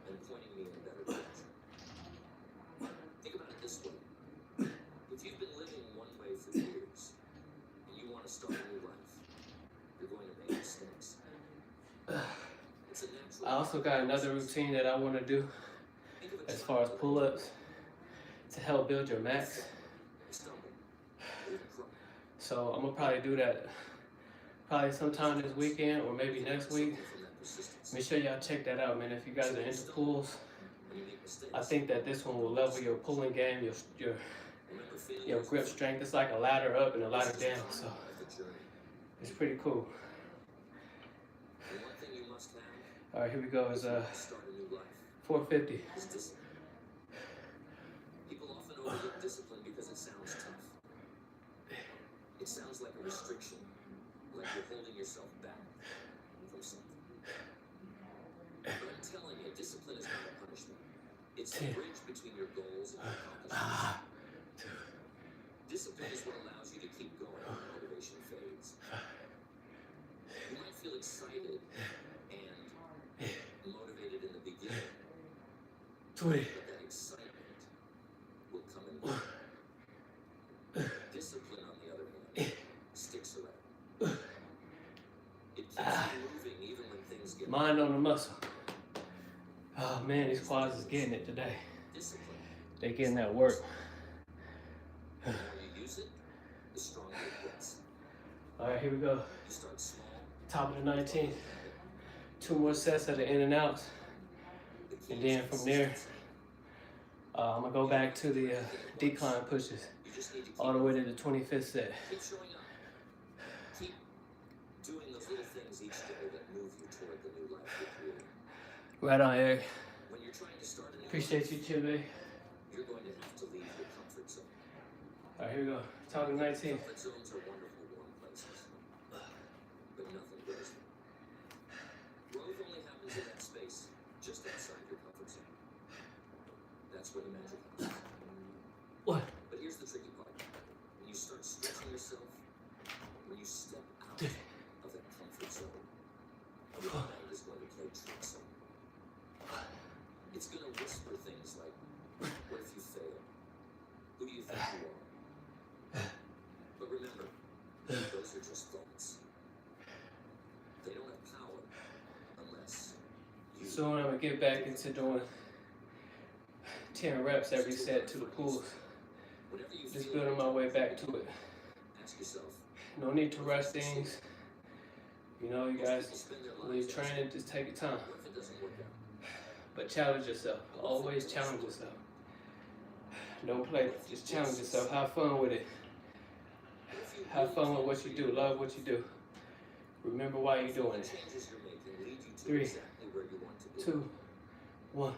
and pointing me in a better direction. Think about it this way. If you've been living one way for years and you want to start a new life, you're going to make mistakes. It's a natural. I also got another routine that I want to do Think of a as far as pull-ups to help build your max. stumble, or even cry. So I'm gonna probably do that probably sometime this weekend or maybe next week. From that persistence. Make sure y'all check that out, man. If you guys are into pulls, When you make mistakes, I think that this one will level your pulling game, your remember failure your is grip strength. It's like a ladder up and a ladder just a down, part so of the journey. it's pretty cool. And one thing you must have All right, here we go. It's if you want to start a new life 450. is discipline. People often overlook discipline because it sounds tough. It sounds like a restriction, like you're holding yourself back from something. But I'm telling you, discipline is not a punishment. It's the bridge between your goals and your accomplishments. Discipline is what allows you to keep going when motivation fades. You might feel excited and motivated in the beginning, 20. but that excitement will come and go. Discipline, on the other hand, sticks around. It keeps you moving even when things get Mind on the muscle. Oh man, these quads is getting it today. discipline. They getting that work. The more you use it, the stronger it gets. All right, here we go. You start small. Top of the 19th. 2 more sets of the in and outs. The key And then is from there, I'm gonna go back to the decline pushes you just need to all the way to the 25th set. keep showing up. Keep doing those little things each day that move you toward the new life you're creating. Right on, Eric. When you're trying to start a new Appreciate life, you, Chile. you're going to have to leave your comfort zone. All right, here we go. Top of the 19th. Comfort zones are wonderful, warm places, but nothing grows them. Growth only happens in that space, just outside your comfort zone. That's where the magic happens. What? But here's the tricky part. When you start stretching yourself, when you step out of that comfort zone, your mind is going to play tricks on you. It's going to whisper things like, what if you fail? Who do you think you are? But remember, those are just thoughts. They don't have power unless you Soon I'm gonna get back into doing 10 reps every set to the pulls. whenever you Just feel building my way back to it. ask yourself, No need to rush things. You know, you most guys, people spend their when you're lives training, just take your time. what if it doesn't work out? But challenge yourself. Always challenge yourself. Don't play. Just challenge yourself. Have fun with it. Have fun with what you do. Love what you do. Remember why you're doing it. Changes you're making lead you to 3, exactly where you want to be. 2, 1.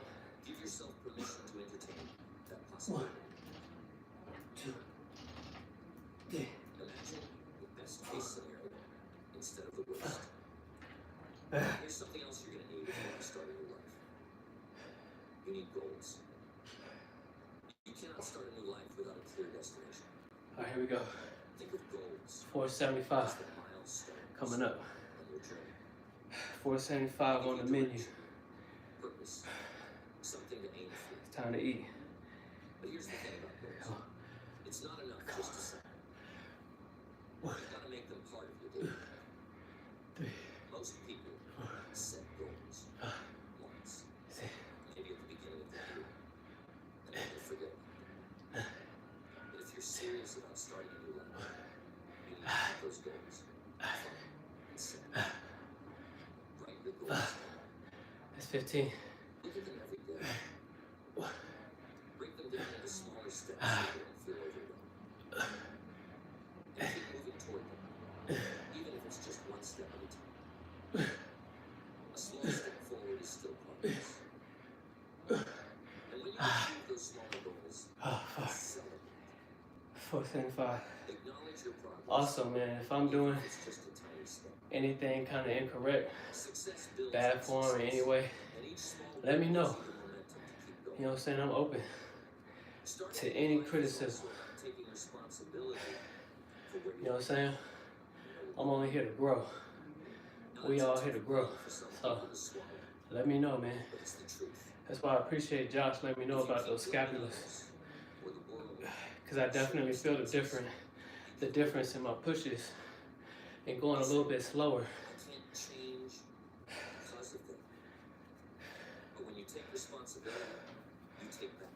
Give yourself permission to entertain that 1, possibility. 2, 3. Imagine the best case scenario instead of the worst. Here's something else you're going to need if you want to start a new life. You need goals. You cannot start a new life without a clear destination. All right, here we go. Think of goals 475 as the milestones coming up. on your journey. 475 on the menu. Purpose. Something to aim for. It's time to eat. But here's the thing about goals. It's not enough just to set. One. You've got to make them part of your day. 3, Most people set goals once. 6. Maybe at the beginning of the year. And then they forget. But if you're serious about starting a new life, you need to keep those goals fun and set. Write your goals down. That's 15. Look at them every day. Break them down into smaller steps so you don't feel overwhelmed. And keep moving toward them, even if it's just one step at a time. A small step forward is still progress. And when you achieve those smaller goals, celebrate. 475. Acknowledge your progress. Also, man, if I'm doing It's just a tiny step. anything kind of incorrect, Success builds bad on form in success, any way, and each small let me win know. gives you the momentum to keep going. you know what I'm saying? I'm open Starting to a new any life is criticism. also about taking responsibility for where You know what I'm saying? I'm only here to grow. We all here to grow. So let me know, man. But it's the truth. That's why I appreciate Josh letting me know about those scapulas. Or the world Because I definitely feel the difference in my pushes and going a little bit slower. can't change because of them. But when you take responsibility, you take back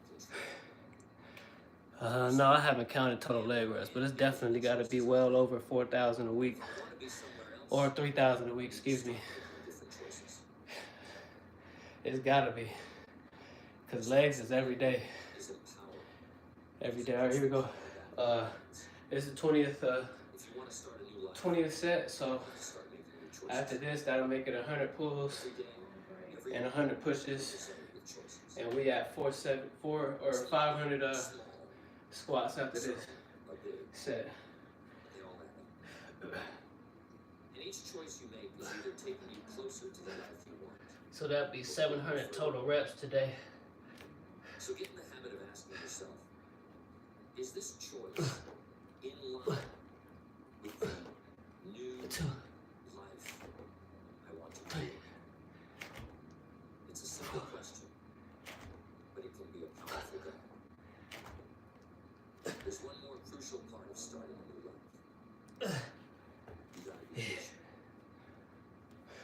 control. No, I haven't counted total leg reps, but it's definitely got to be well over 4,000 a week. If you want to be somewhere else, Or 3,000 a week, excuse me. different choices. It's got to be. Because legs is every day. Is empowering. Every day. All right, here we go. It's the 20th, If you want to start a new life, 20th set, so start making new choices. after this, that'll make it 100 pulls Every day, every and 100 pushes. good choices. And we at 500 squats after this Are big, set. but they all add up. And each choice you make is either taking you closer to the life you want. So that'd be 700 total reps today. So get in the habit of asking yourself, is this choice in line with the new life I want to live? It's a simple question, but it can be a powerful guide. There's one more crucial part of starting a new life. You gotta be patient.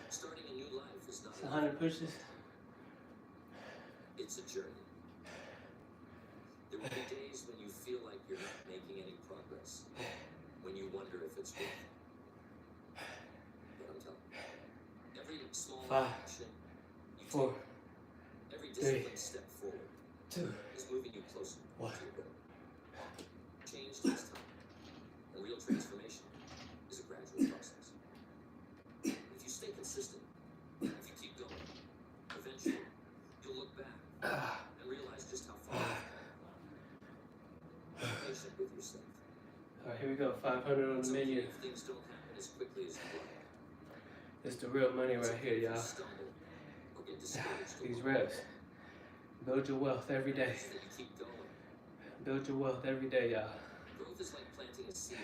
Starting a new life is not It's 100 pushes. It's a journey. There will be days when you feel like you're not making any progress, when you wonder if it's worth it. But I'm telling you, every small 5, action you 4, take, every disciplined step forward 2, is moving you closer One. to your goal. Change takes time, and real transformation is a gradual process. If you stay consistent, if you keep going, eventually you'll look back and realize just how far you've come. Be patient with yourself. All right, here we go. 500 on It's the okay menu. if things don't happen as quickly as you like. It's the real money It's right okay here, if you y'all. stumble or get discouraged These along reps. Build your wealth every the way. day. It's that you keep going. Build your wealth every day, y'all. Growth is like planting a seed.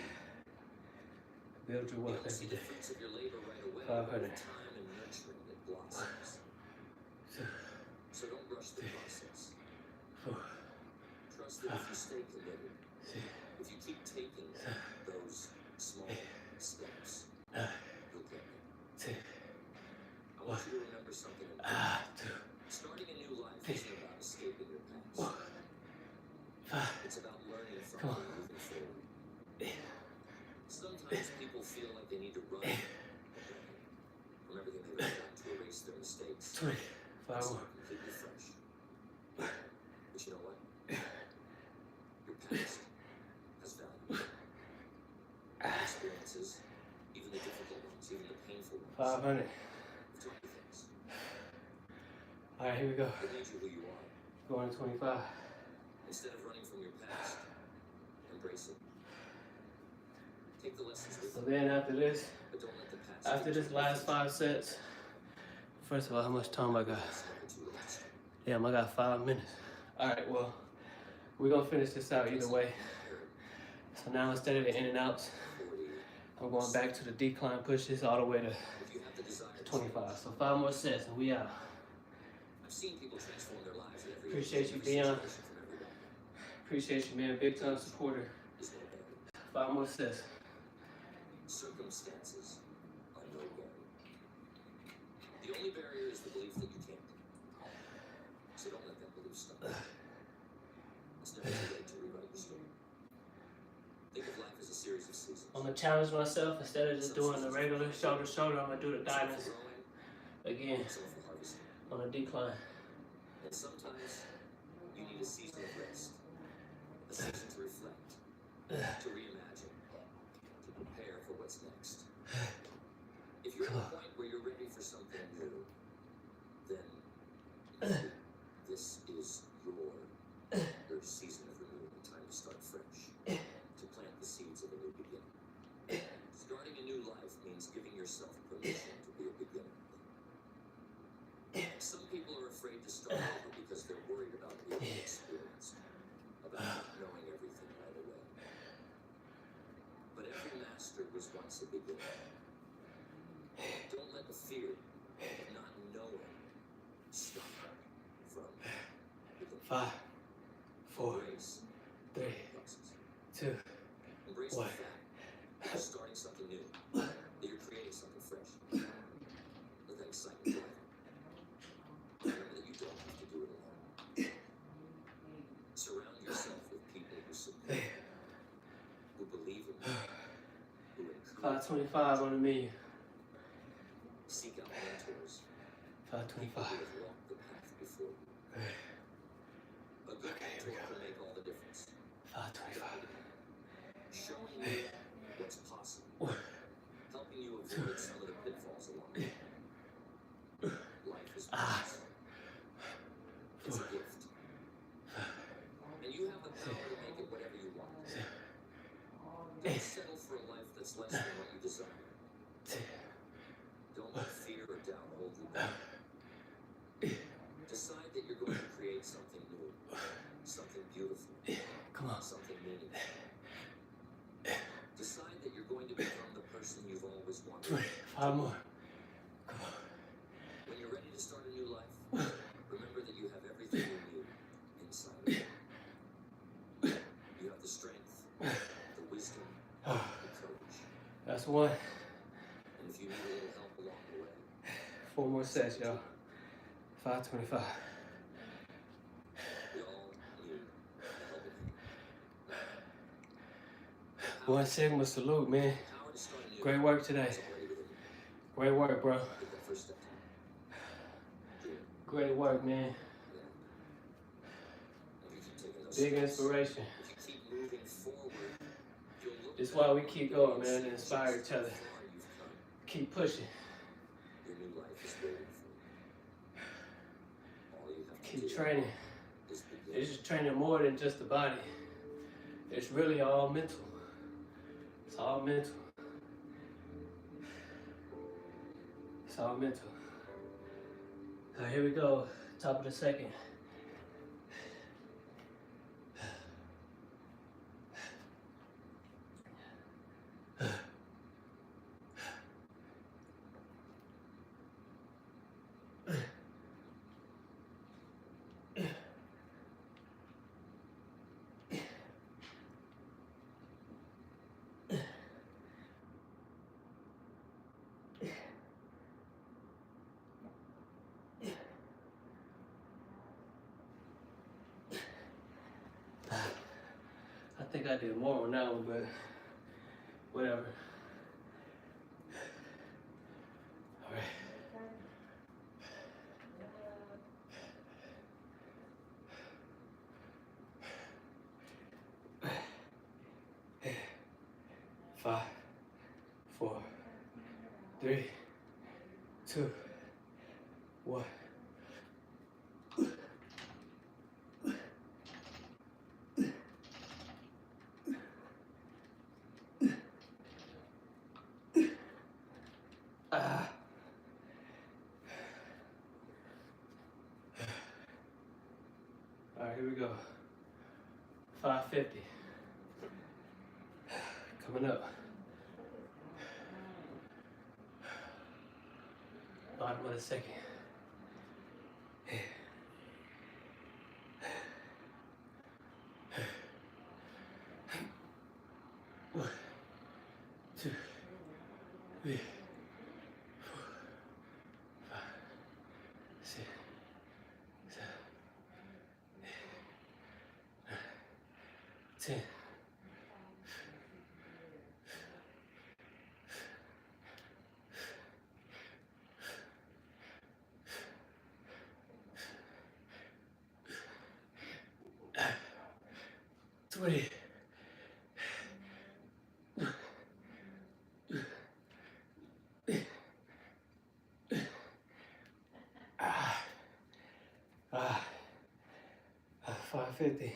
Build your You wealth don't see every the day. fruits of your labor right away, but 500. with time and nurturing, it blossoms. So don't rush the process. 4, Trust that if you stay committed, 6, if you keep taking those small steps, you'll get there. 10, I want you to remember something important. 2, Starting a new life isn't about escaping your past. 5. It's about learning from Come it on. and moving forward. Sometimes people feel like they need to run from everything they've ever done to erase their mistakes. 20, 5 Start more. completely fresh. But you know what? Your past has value. 500. of 20 things All right, here we go. that made you who you are. Going to 25. Instead of running from your past, embrace it. Take the lessons with So you, then after this, but don't let the past after this last 5 sets, first of all, how much time I got? Damn, I got 5 minutes. All right, well, we're gonna finish this out either way. So now instead of the in and outs, I'm going back to the decline pushes all the way to 25. So 5 more sets and we out. I've seen people transform their lives in every Appreciate you, Dion. Appreciate you, man. Big time supporter. 5 more sets. Circumstances are no barrier. The only barrier is the belief that you can't. So don't let that belief stop. It's never too late to rewrite your story. Think of life as a series of seasons. I'm gonna challenge myself instead of just doing the regular shoulder to shoulder. I'm gonna do the diamonds again on a decline. And sometimes you need a season of rest, a season to reflect, to reimagine, to prepare for what's next. If you're at a point where you're ready for something new, then this is your season of renewal, time to start fresh, to plant the seeds of a new beginning. Starting a new life means giving yourself permission to be a beginner. Some people are afraid to start over because they're worried about being inexperienced, about not knowing everything right away. But every master was once a beginner. Don't let the fear of not knowing stop from beginning. 5, 4, Embrace 3, the process. 2, Embrace the 1. fact that you're starting something new, that you're creating something fresh. Let that excitement drive you. Remember that you don't have to do it alone. Surround yourself with people who support you, who believe in you, who encourage 525 on the menu. seek out mentors, 525. who have walked the path before you. A good mentor can make all the difference. 525. Showing you what's possible, helping you avoid some of the pitfalls along the way. Life is precious. It's a gift. And you have the power to make it whatever you want. Don't settle for a life that's less than what you desire. Don't let fear or doubt hold you back. Decide that you're going to create something new, something beautiful, Come on. something meaningful. Decide that you're going to become the person you've always wanted. 5 more. Come on. When you're ready to start a new life, remember that you have everything you need inside of you. You have the strength, the wisdom, the courage. That's 1. And if you need a little help along the way, 4 more sets, y'all. 525. we all need a helping hand. 1 Sigma salute, man. Power to start new Great work today. is already within you. Great work, bro. Take that first step. Dream. Great work, man. If you keep taking those Big steps, inspiration. if you keep moving forward, you'll look This is back why we on keep the going, days man, and and inspire see each other. how far you've come. Keep pushing. Your new life is waiting for you. All you have to Keep do training. is begin. It's just training more than just the body. It's really all mental. It's all mental. It's all mental. So here we go. Top of the second. I think I did more on that one, but whatever. All right. Five, 4, 3, 2, 1. All right, here we go. 550. Coming up. Bottom of the second. One, 2, 3, 4, 5, 6, 7, 8, 9, 10. Twenty. Ah, 550.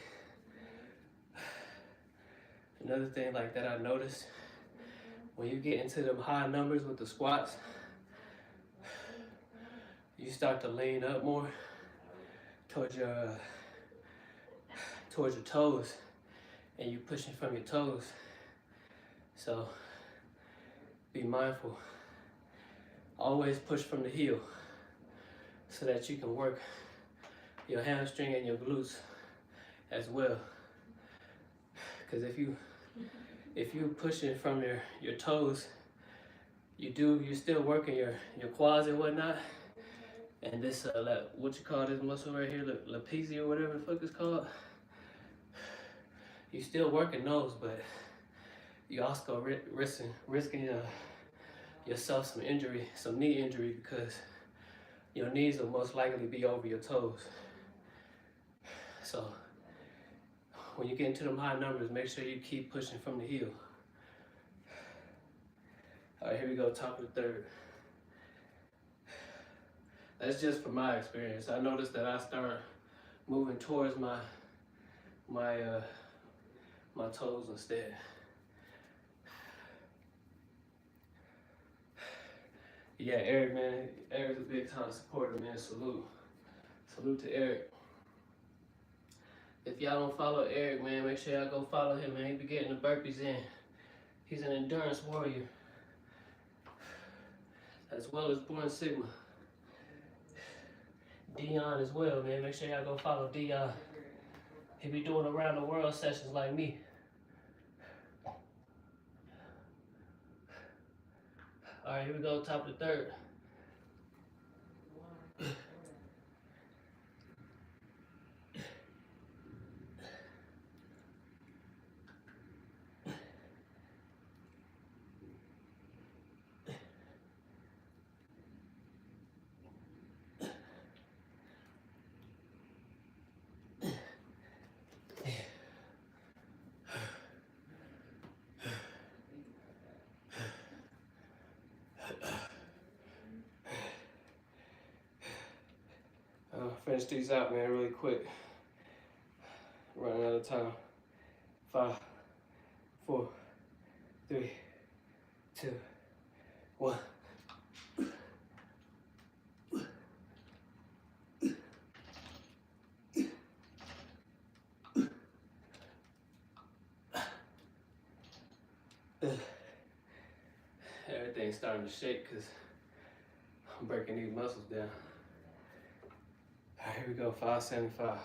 Another thing like that I noticed, when you get into them high numbers with the squats, you start to lean up more towards your toes, and you pushing from your toes. So be mindful. Always push from the heel so that you can work your hamstring and your glutes as well. Because if you pushing from your toes, you're still working your quads and whatnot. And this what you call this muscle right here, lapese or whatever the fuck it's called. You still working those, but you also risking yourself some injury, some knee injury, because your knees will most likely be over your toes. So when you get into them high numbers, make sure you keep pushing from the heel. All right, here we go, top of the third. That's just from my experience. I noticed that I start moving towards my toes instead. Yeah, Eric, man. Eric's a big time supporter, man. Salute. Salute to Eric. If y'all don't follow Eric, man, make sure y'all go follow him, man. He be getting the burpees in. He's an endurance warrior, as well as Born Sigma. Dion as well, man. Make sure y'all go follow Dion. He be doing around the world sessions like me. All right, here we go, top of the third. Finish these out, man, really quick. Running out of time. 5, 4, 3, 2, 1. Everything's starting to shake because I'm breaking these muscles down. All right, here we go, 575.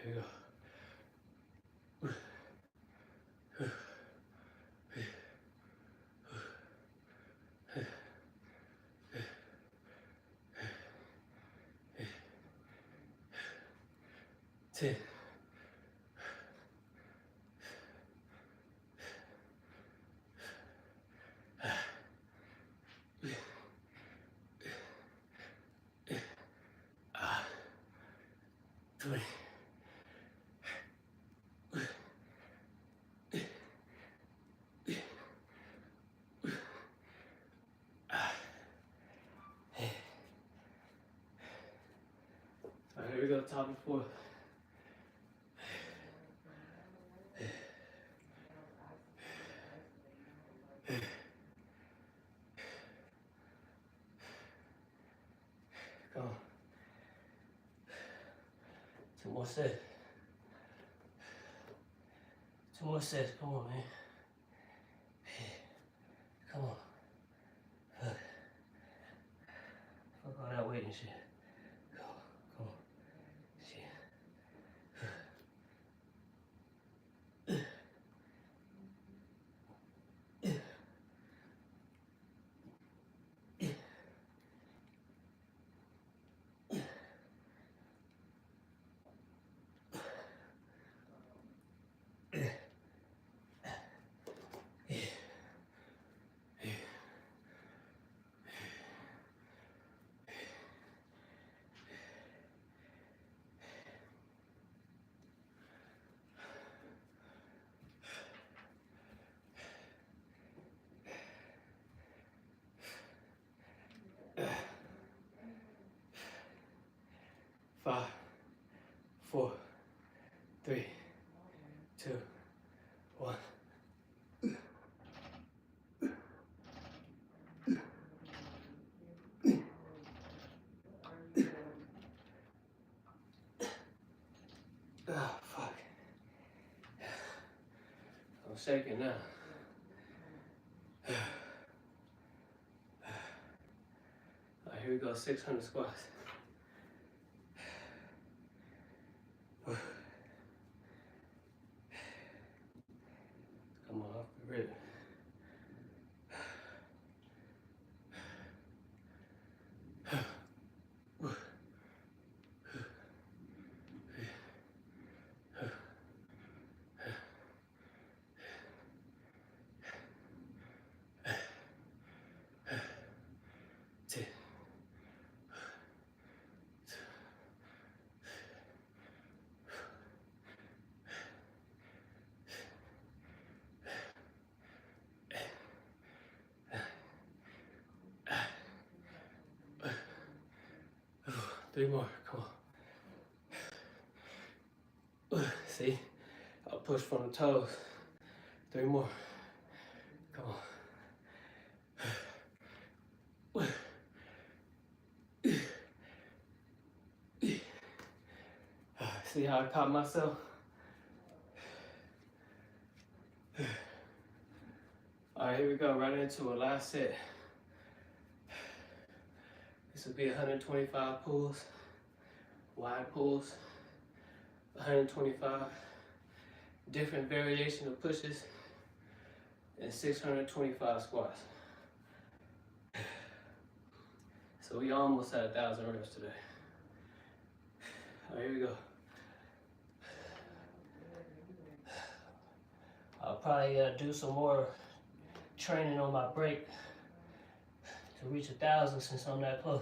Here we go. 10. top and forth. Come on. 2 more sets. 2 more sets. Come on, man. Come on. Fuck all that weight and shit. Come on. Come on. Shit. Five, 4, 3, 2, 1. Oh, fuck. I'm shaking now. Alright, here we go, 600 squats. Come on, off the rip. Three more, come on. See, I'll push from the toes. 3 more, come on. See how I caught myself? All right, here we go, right into a last set. This will be 125 pulls, wide pulls, 125 different variation of pushes, and 625 squats. So we almost had 1,000 reps today. All right, here we go. I'll probably do some more training on my break to reach 1,000 since I'm that close.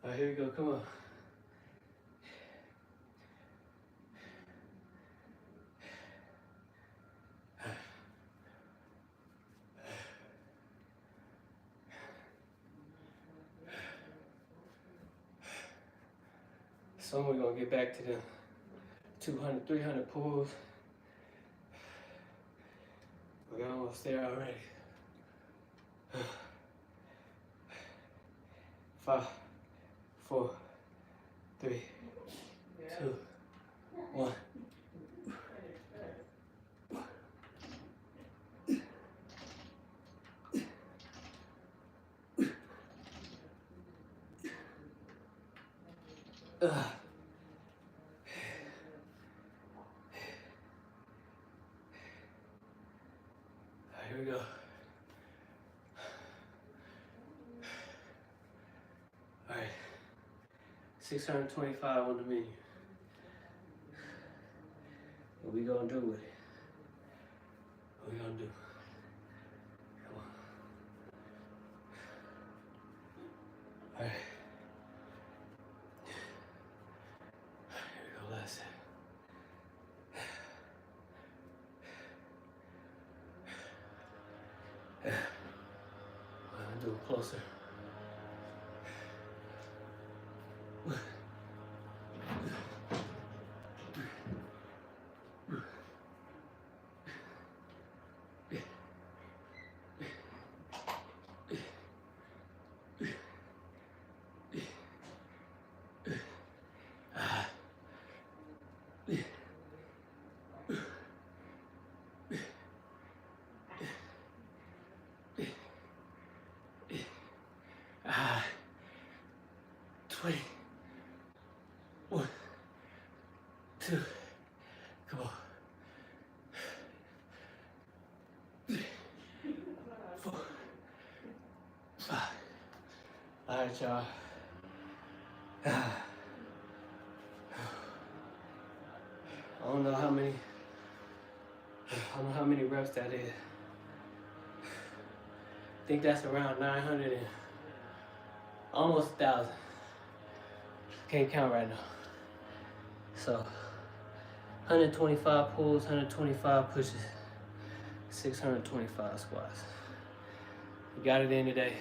All right, here we go, come on. Soon we're gonna get back to the 200, 300 pulls. We're almost there already. 5, 4, 3, 2, 1. Here we go. All right. $625 on the menu. What we gonna do with it? What we gonna do? Come on. All right. Here we go, last. I'm gonna do it closer. Ah, 20. 1, 2. Come on. 3, 4, 5. All right, y'all. I don't know how many reps that is. I think that's around 900 and almost 1,000. Can't count right now. So 125 pulls, 125 pushes, 625 squats. We got it in today.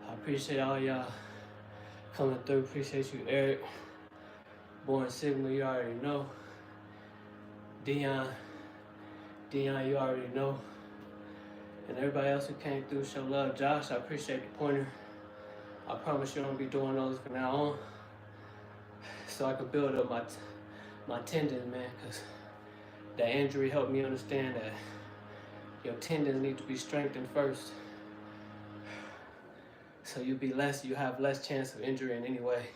I appreciate all y'all coming through. Appreciate you, Eric. Born Sigma, you already know. Dion, you already know. And everybody else who came through, show love. Josh, I appreciate the pointer. I promise you I'm gonna be doing those from now on, so I can build up my tendons, man, because that injury helped me understand that your tendons need to be strengthened first, so you have less chance of injury in any way,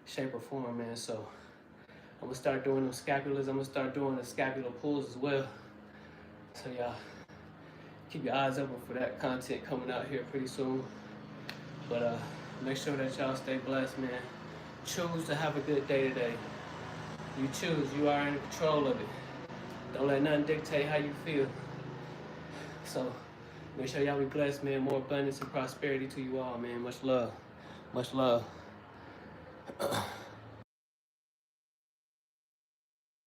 shape, or form, man. So I'm gonna start doing them scapulas. I'm gonna start doing the scapular pulls as well. So y'all keep your eyes open for that content coming out here pretty soon. But make sure that y'all stay blessed, man. Choose to have a good day today. You choose. You are in control of it. Don't let nothing dictate how you feel. So make sure y'all be blessed, man. More abundance and prosperity to you all, man. Much love. Much love.